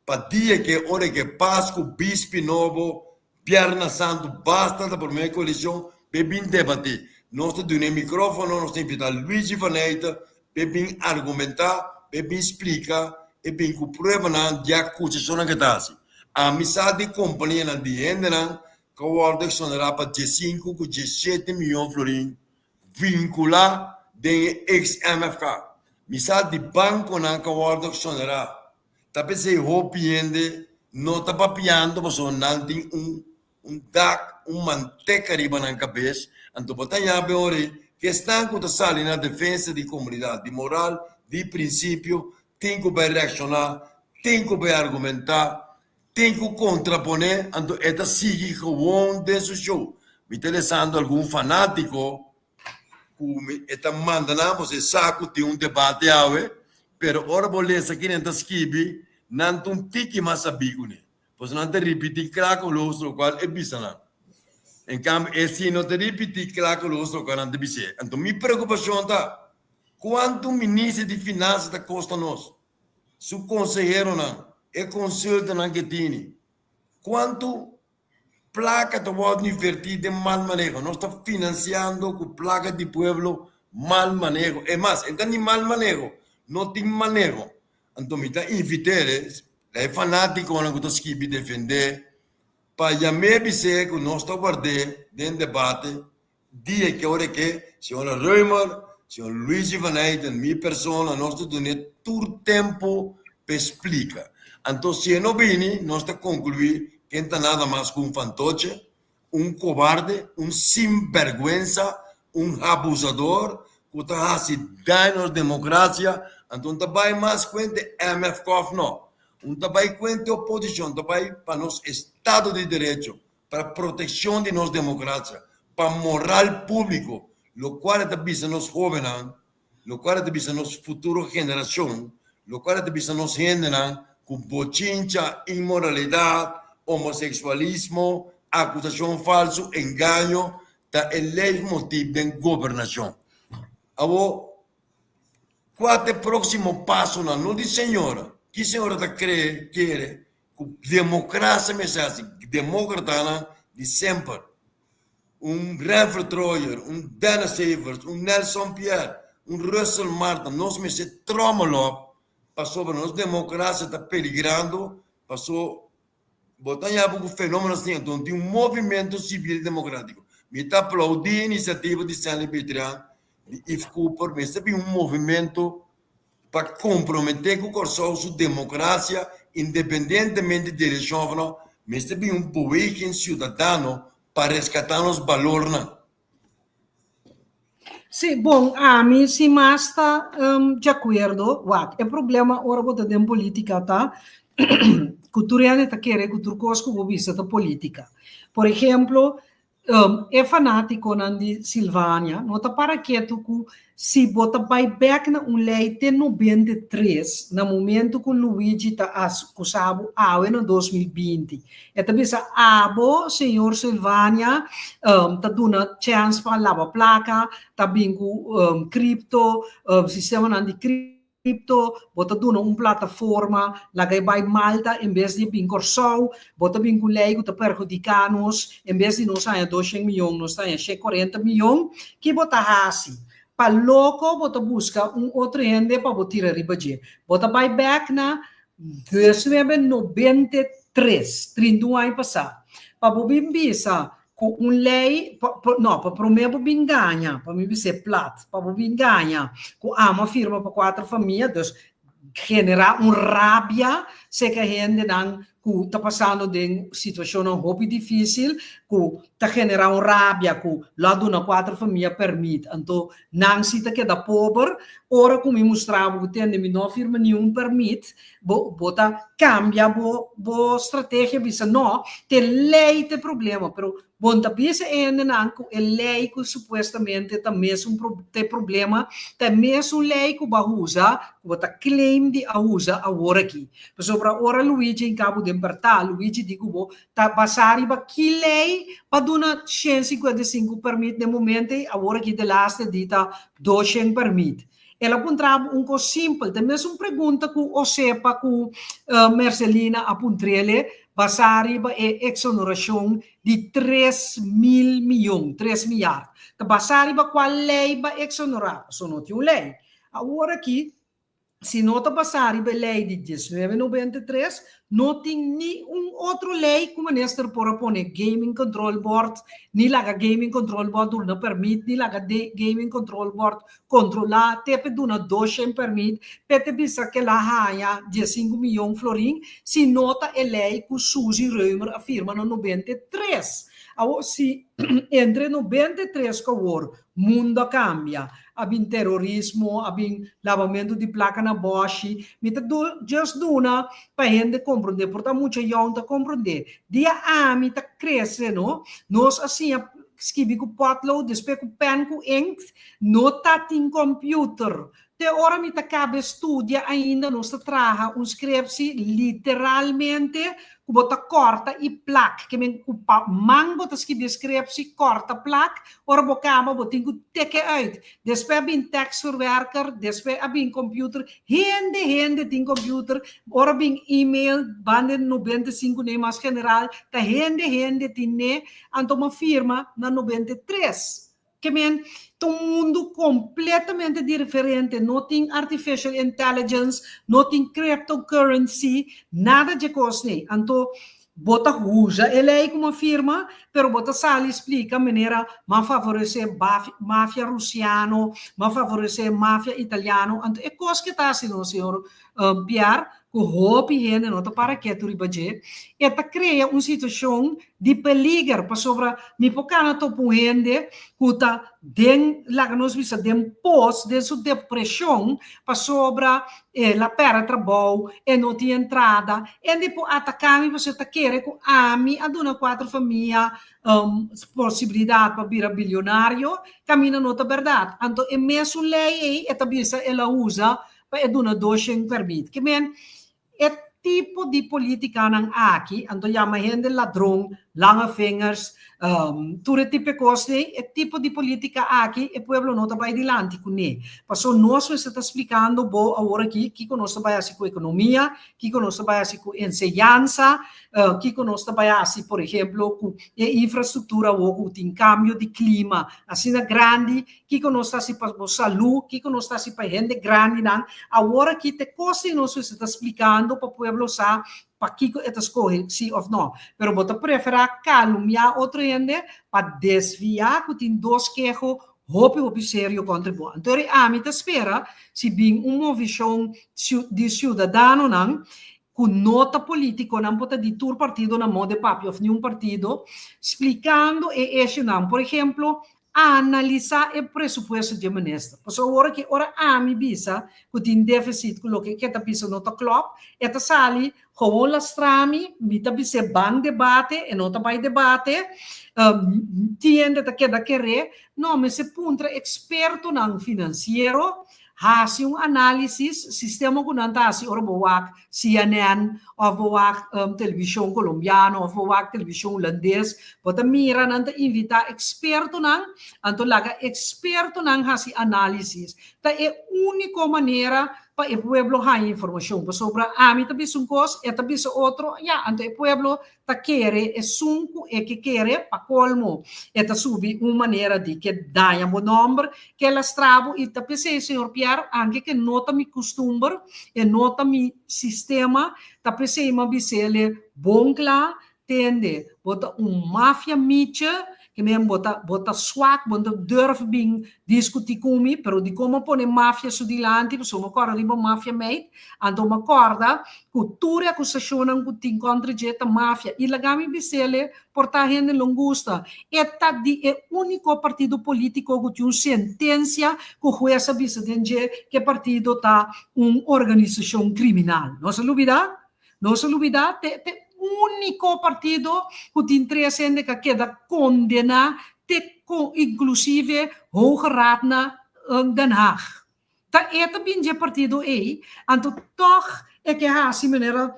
para dia que hora que Páscoa, Bispo Novo, Pierna Santo, basta da primeira coalição, bebim debater. Nós temos um microfone, nós temos que Luigi Vaneita, bebim argumentar, bebim explicar, e bem com prova de acusação que está assim. A amizade de companhia na dienda, que o ordem sonará para 15 com 17 milhões de florins, vincular de ex-MFK. Misal di banco na kawardo sonera. Tapi se hopiende no tapa piando paso nanti dak manteca riba na cabeça. Anto botanya beore que estão com a sala na defesa de comunidade, de moral, de princípio, tem que reaccionar, tem que argumentar, tem que contraponer, então esta sigue gewoon desse show. Me interessando algum fanático, que está mandando você saco de debate, pero ora bolesa aqui nesta skibi, não tem tique mais sabigo, né? Pois não te repetir craco o qual é bisana. Em cambio, esse não te repetir craco o qual não te bise. Então, minha preocupação está, quanto ministro de finanças está custa nós? Su conselheiro não, é consulta não que tem. Quanto placa de voto invertida de mal manejo? Nós estamos financiando com placa de pueblo mal manejo. É mais, então, de mal manejo, não tem manejo. Então, me está invitando, é fanático quando eu estou defender, para chamar você que nós estamos guardando dentro do debate, dia que hora que, senhora Reumer, senhor Luigi Van Eyden, minha pessoa, nós estamos dando todo tempo para explicar. Então, se não vem, nós estamos concluir que não está nada mais que fantoche, cobarde, sinvergüenza, abusador, que está fazendo dano à democracia. Então, também mais quente MFCOF não. Também quente oposição, também para nosso Estado de Direito, para a proteção de nossa democracia, para moral público, o qual é também nos jovens, o qual é também nos futuras gerações, o qual é também nos gêneros com bochincha, imoralidade, homossexualismo, acusação falsa, engano, da lei motivo de governação. Agora, qual é o próximo passo? Não diz senhora. Que senhora quer que democracia me seja democrata de sempre. Renfrew Troyer, Dana Savers, Nelson Pierre, Russell Martin, nós me se tromolop, passou para nós democracia está peligrando, passou, botar em fenômeno assim, então de movimento civil democrático. Me está aplaudindo a iniciativa de Stanley Petrian, de Yves Cooper, mas também movimento para comprometer com a sua democracia, independentemente de direção, mas também movimento cidadano para resgatar os valores. Sim, bom, a mim sim, mas está de acordo. O problema agora botar em política, tá? Cultura está querendo que turcos como vista da política. Por exemplo, é fanático de Silvânia, nota para que tu se bota back na lei de 93, no momento que Luigi está acusado em 2020. E também abo senhor Silvânia está dando chance para lavar placa, está com cripto, sistema de cripto, bota dando plataforma, lá que vai Malta, em vez de vir Corsol, bota vir com lei que está perjudicando-nos, em vez de nós sair 200 milhões, nós sair 40 milhões, que bota assim. Para louco, bota busca outro ende para botar a ribadia. Bota back na 1993, 31 anos passado. Para bobin bisa com lei, não, para primeiro bobin ganha, para mim ser plat, para bobin ganha, com uma firma para 4 famílias, generar rabia, se que a gente não que está passando de situação um pouco difícil, que está generando rabia, que lá de 4 famílias permite. Então, não se está queda pobre, ora como mostrava que tem não firma nenhum permite, bota cambia bo estratégia, bisa não, tem lei tem problema, pero bom também se ainda não é lei que supostamente também tem problema, também é lei que vai usar, que bota claim de usa agora aqui. Sobre ora Luigi em cabo de libertar, Luigi digo tá passar iba que lei para dar 155 permite de momento, agora aqui de last dita 200 permite. Ela apontava coisa simples, também é uma pergunta que o sepa que Marcelina apontrele, basariba é exoneração de 3 mil milhões, 3 milhares. Então, basariba qual lei vai exonerar? Só não tem uma lei. Agora aqui, se nota passar a lei de 1993, não tem nenhum outro lei que o ministro por pôr gaming control board, nem lá gaming control board não permite, nem lá gaming control board controlar, tepe duna docem permite, pete bisa que lá haja 15 milhões florim, se nota a lei que o Suzy Reumer afirma no 93. Se entre 93 e o mundo cambia, abin terrorismo, abin lavamento de placa na Bosch, mita just duna para gente compreender, portanto muita gente compreender. Dia a mita cresce, no? Nós assim escrevi com potlood, depois com pen com ink, nota em computer. De hora mita cabe estudia ainda, nós traga scripsi literalmente bota corta e placa, que men mango tas que descreve corta placa, ora bocama botin que teke uit. Después bin tekstverwerker, después bin computer, hende tin computer, ora bin email, bande 95 nem mais general, ta hende tin ne, anto uma firma na 93. Que men um mundo completamente diferente, não tem artificial intelligence, não tem cryptocurrency, nada de coisa. Então, bota usa ele é como firma, pero bota sali explica a maneira mas favorecer máfia russiano, mas favorecer máfia italiano. Então, é coisa que está assim, senhor Pierre, com roupa e renda, não para que tu ribaje, e tá cria uma situação de peligro para sobre me pocana topo rende, que tá den lá nós visa den pós de sua depressão para sobre la pera trabalho e não tem entrada e depois atacar me você tá querer com a mim a dona quatro família possibilidade para vir bilionário caminha não tá verdade então é mesmo lei e tabisa ela usa para dona docen permite que men é tipo de política nang aqui então chama gente ladrão lange vingers tudo tipo de coisa é tipo de política aqui e o povo não está vai adiante com ele passou nós você está explicando bo agora aqui que nós vai assim com economia que nós vai assim com enseñanza que nós vai assim por exemplo com infraestrutura ou com tem cambio de clima assim na grande que nós está assim para saúde que nós está assim para gente grande não agora aqui te coisa nós você está explicando para o povo sabe para que это escolhe sim ou não, pero bota preferar calumniar outro gente para desviar que tem dois queixos hopi sério contribuir. Então, a mim te espera se bem uma visão de cidadão não com nota política não pode de tur partido na mão de papi ou nenhum partido explicando e esse não, por exemplo analisar o pressuposto de ministro. Porque agora que a mim bisa que tem déficit com o que está bisa no club, eta sali gewoon lastrami, mita bisa ban debate e não tá vai debate, tiende ta queda querer, não, mas se puntra experto não financeiro, hasi analisis sistema ko nantasi or bawak CNN of bawak televisão colombiano of bawak televisão holandês bota mira nanta invita experto nang anto laga experto nang hasi analisis ta é única maneira para o pueblo ha informação sobre a mim tabi sunkos e tabi sa outro anto o pueblo ta quere e sunku e que quere pa colmo e ta subi uma maneira de que dá mo nombre que ela strabo e ta pensei senhor Pierre anche que nota mi costumbre e nota mi sistema ta pensei ma bisele bom cla tende bota mafia micha que mesmo bota swak, bota durf bing discutir comigo, pero de como pôr máfia su dilante, porque eu me acorda de uma máfia mate, então me acorda cultura que se chama que tem contra jeta máfia, e lá me bisele portar gente longusta, esta é o único partido político que tem uma sentença que o juez avisa que partido está uma organização criminal. Não se olvida? Não se olvida? Único partido que tem três gente que queda condena inclusive Hoge Raad na Den Haag. Ta eta binje partido anto toch é que assim maneira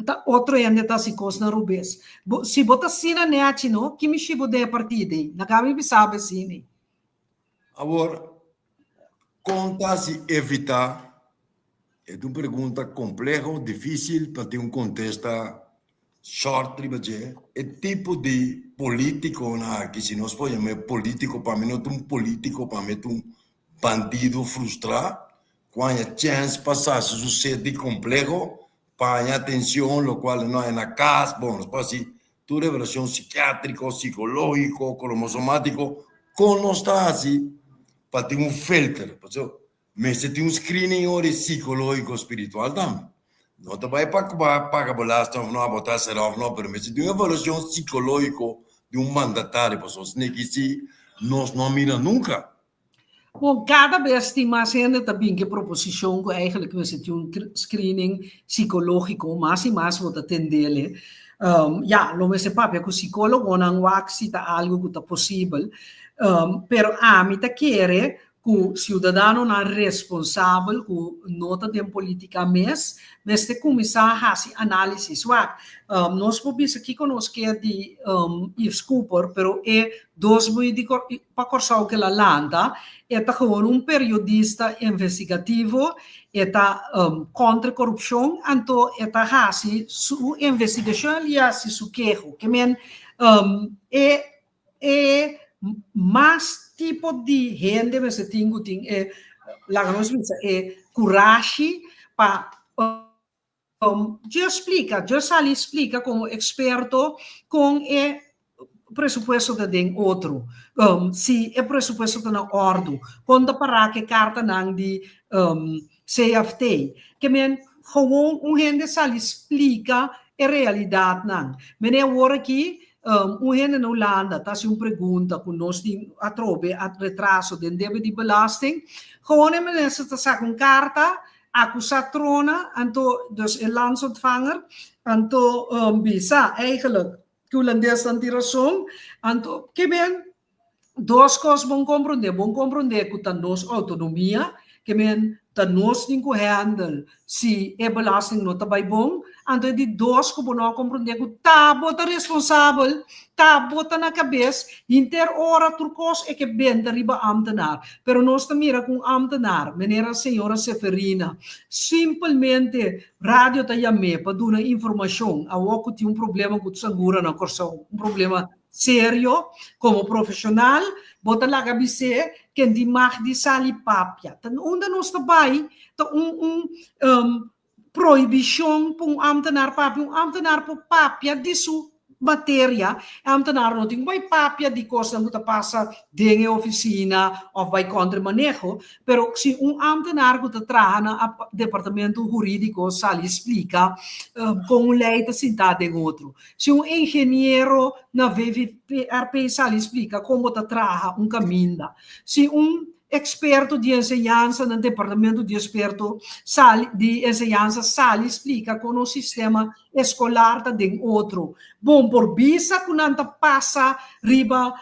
ta outro ainda tá se costa na rubes. Se bota sina neati no, que me chibo de partido, na cabe sabe assim. Agora, conta se evitar é uma pergunta complexa, difícil para ter contexto short tribaje é tipo de político na que se nós podemos político para mim não é um político para mim é um bandido frustrado quando a chance passar se sucede complejo, para atenção, lo qual não é na casa, bom, assim, tu revelação psiquiátrico, psicológico, cromossomático, com nós está assim, para ter filtro, mas se tem screening ori psicológico, espiritual também. Não te vai pagar belasting, não botar ser off, não, mas se tem uma avaliação psicológica de mandatário, pessoas, nem que se nós não mira nunca. Bom, cada vez tem mais gente também que proposição que eigenlijk we um screening psicológico, mais e mais wat atender. Ja, lo me se papia que o psicólogo não waxita algo que está possível, pero a mim tá querer que o cidadão não é responsável, que nota de política mas te começar a fazer análise. Nós podemos aqui conosco de Yves Cooper, pero é 2000 para correr que ela landa, é gewoon periodista investigativo, é contra a corrupção, então é fazendo sua investigação e assim sua queixa, que é mais tipo de gente que se tem coragem para eu sali explica como experto com o presupuesto de outro. Se o presupuesto está na ordem, quando para que carta não de CFT, que gewoon gente sali explica a realidade não. Men agora aqui gente na Holanda está se pergunta que nós temos a trobe a retraso de débito de belasting, gewoon mensen te zeggen carta accusatrona, anto dus een landsontvanger, anto bisa eigenlijk que Holandês dan die razão, anto que bem duas coisas bom compreender que tá nos autonomia, que bem tá nos tem que handle se é belasting não tá bom, anto de duas que bom compreender que tá bota responsável, tá bota na cabeça, inter hora turcos é que bem deriva ambtenaar, pero nós tá mira com ambtenaar, menera senhora Seferina, simplesmente rádio tá chamé para dar informação, a o que tem problema com segura na corção, problema sério, como profissional, bota lá cabeça que de mag de sali papia. Então, onde nós trabalhamos, proibição para ambtenaar papia de sua matéria, ambtenaar não tem papia de coisa que passa dentro da oficina ou vai contra manejo, pero se ambtenaar que trabalha no departamento jurídico, sali explica com lei sentado em outro. Se engenheiro na VVRP sali explica como trabalha caminho. Se experto de enseñanza no departamento de experto de enseñanza sali explica como o sistema escolar de outro. Bom, por visa que não passa riba,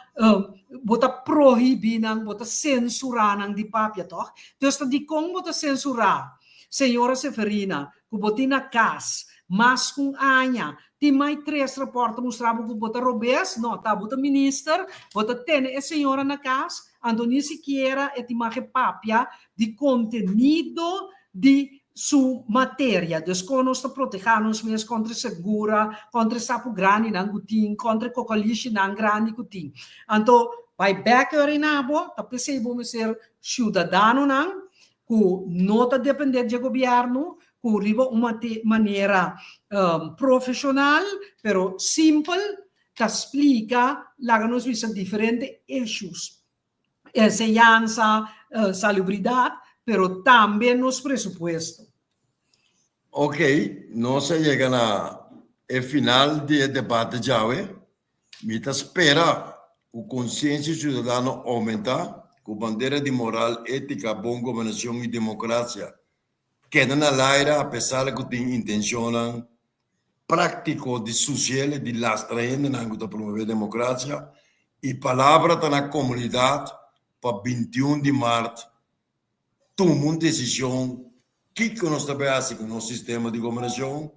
bota proibir, bota censurar de papia, toch? Então, de como bota censurar? Senhora Seferina, que bota na casa, mas com anha, tem mais 3 reportes mostrando que bota robês, não, tá, bota minister, bota tem a senhora na casa, ando nem sequer é uma papia de conteúdo de sua matéria. Então, quando nós protegemos mesmo contra segura, contra sapo grande não gutim, contra cocolixe não grande gutim. Então, vai backer em abo, tá possível ser cidadão não, que não está dependendo do governo, que riba uma maneira profissional, pero simple, que explica lá que nós vemos diferentes issues. Enseñanza, salubridade, pero também nos presupuestos. Ok, nós chegamos ao final do debate já, me espera o consciência cidadano aumentar, com bandeira de moral, ética, boa governação e democracia, queda na laira, apesar de que tem intenção prático de social, de lastraindo, para promover democracia, e palavra está na comunidade, para 21 de março, tomar uma decisão que nós trabalhamos com o nosso sistema de governação,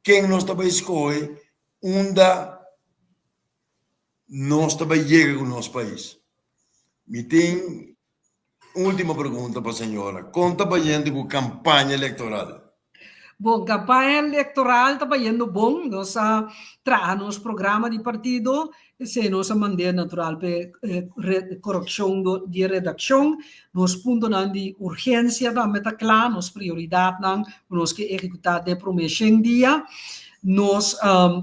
quem nós trabalhamos escolhe, onde nós trabalhamos chega com o nosso país. Me tem última pergunta para a senhora. Como está trabalhando com a campanha eleitoral? Bom, campanha eleitoral está indo bom, nós trabalhamos programa de partido, se nós maneira natural para correção de redação, nós pontos de urgência também está claro, nós prioridade nós que executar de promessa em dia, nós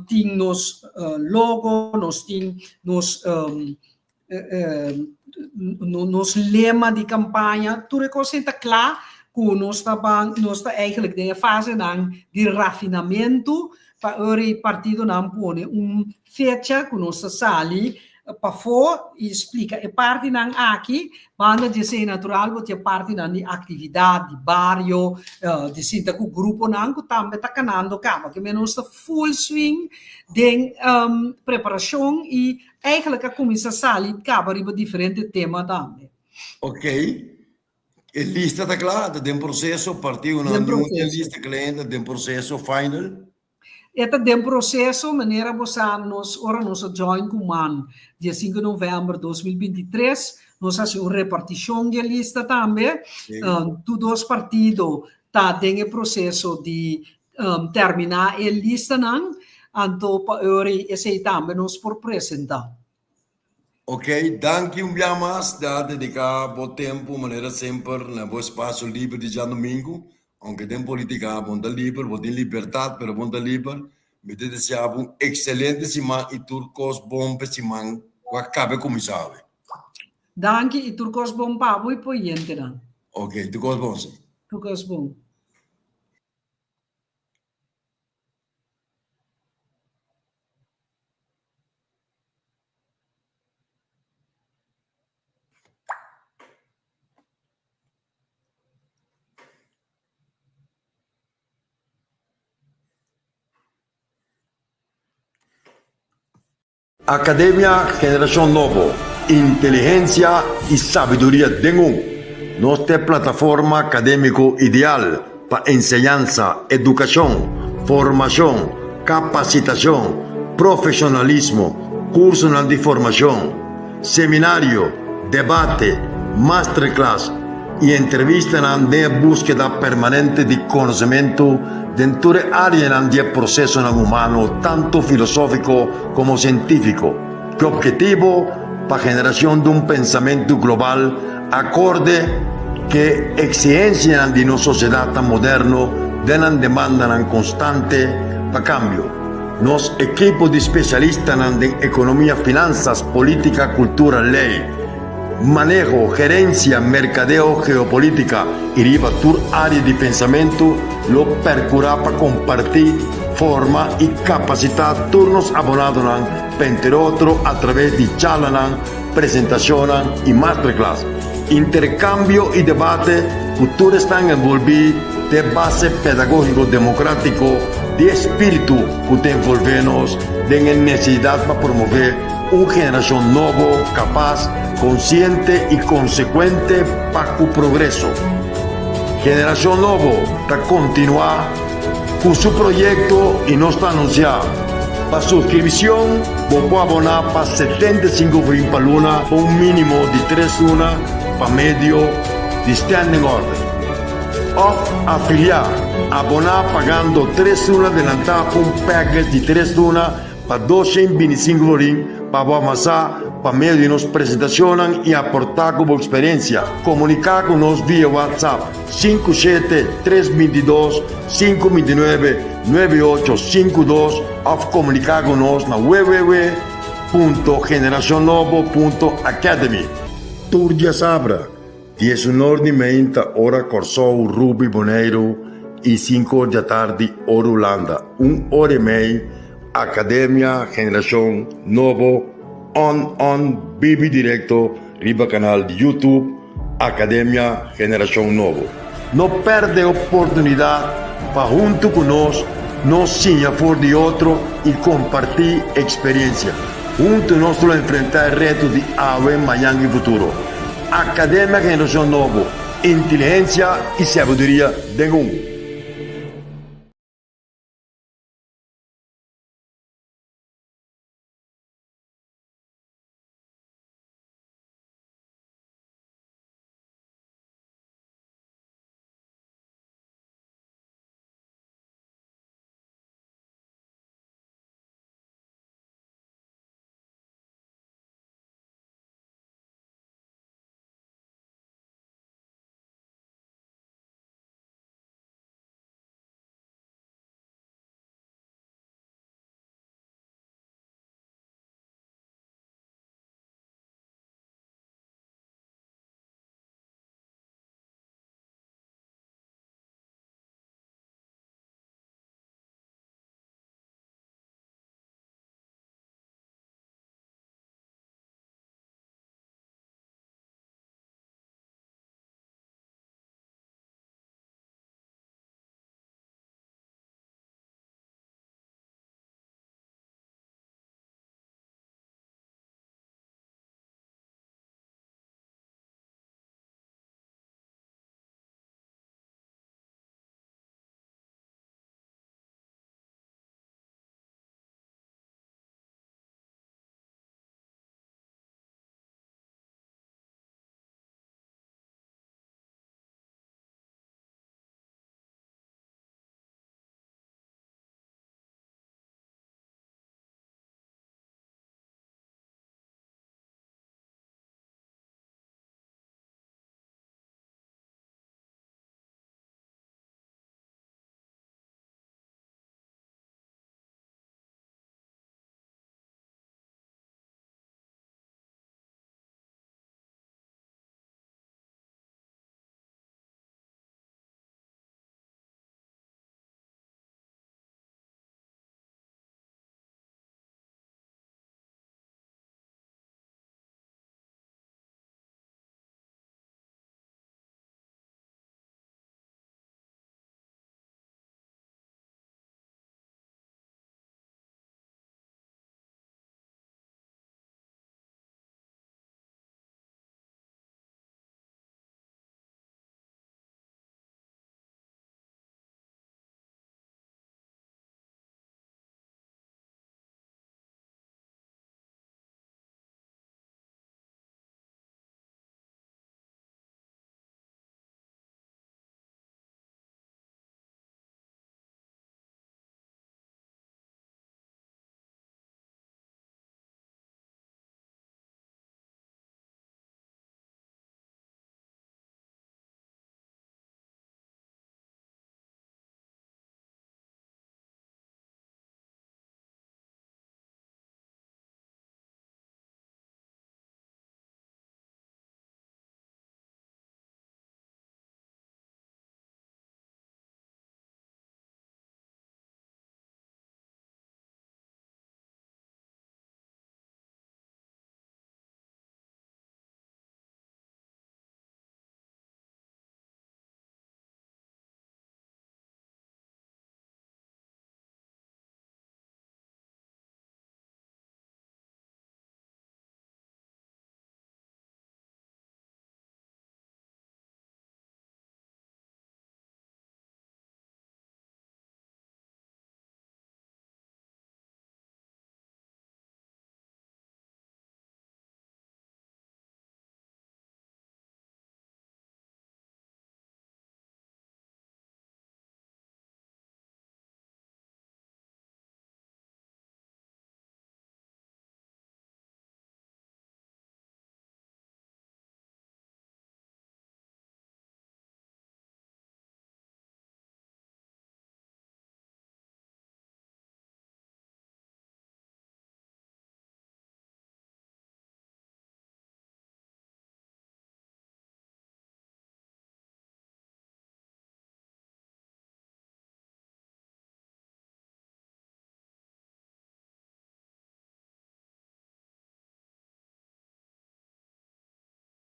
temos logo, nós temos nos lema de campanha, tudo coisa está claro. Nós está eigenlijk de fase de refinamento para o partido não põe fecha que nós sali para fora e explica a parte não aqui banda de ser natural porque a parte não de atividade de barrio de sinta que o grupo não que também está canando cama que menos está full swing de preparação e eigenlijk a começa sali acaba riba diferente tema também. Ok. A lista está clara, tem processo, partido não tem lista clara, tem processo final? Eta tem processo, maneira nós join com dia 5 de novembro de 2023, nós fazemos uma repartição de lista também, todos os partidos têm o processo de terminar a lista, então para esse também nós por apresentar. Ok, dank u mais da dedicar bom tempo, maneira sempre na bom espaço livre de já domingo, aunque tem política bom da livre, bom tem liberdade, pero bom da livre, me desejar um excelente semana e turcos bom para semana, que acabe como sabe. Dank e turcos bom para muito poente não. Ok, turcos bom sim. Turcos bom. Academia Generación Novo, inteligencia y sabiduría de nuestra plataforma académico ideal para enseñanza, educación, formación, capacitación, profesionalismo, curso de formación, seminario, debate, masterclass y entrevista de búsqueda permanente de conocimiento dentro de área de proceso humano, tanto filosófico como científico, que objetivo para generación de un pensamiento global acorde que exigencia de nuestra sociedad tan moderno de una demanda constante para cambio. Nos equipos de especialistas en economía, finanzas, política, cultura, ley, manejo, gerencia, mercadeo, geopolítica y riba tur área de pensamiento lo percurá para compartir forma y capacitar turnos abonados entre otros a través de charlas, presentaciones y masterclass. Intercambio y debate futuro están envolvidos de base pedagógico democrático de espíritu que envolvemos de necesidad para promover una generación nueva, capaz, consciente y consecuente para su progreso. Generación Novo está continuar con su proyecto y no está anunciado. Para suscripción, voy a abonar para 75 green para luna, un mínimo de 3 lunas para medio de standing order. O afiliar, abonar pagando 3 lunas adelantada por un package de 3 lunas para 225 green para amasar para medio de nos presentaciones y aportar como experiencia. Comunicar con nos vía WhatsApp 57-322-529-9852 o comunicar con nos na www.generacionnovo.academy. Turdia Sabra, 19h30 hora Corsou, Ruby Boneiro e 5 da tarde hora Holanda. 1 hora e meia, Academia Generación Novo on Bibi Directo, riba canal de YouTube, Academia Generación Novo. No perde oportunidad para junto con nos sinha for de otro y compartir experiencia. Junto nos enfrentar el reto de hoy, mañana y futuro. Academia Generación Novo, inteligencia y sabiduría de un.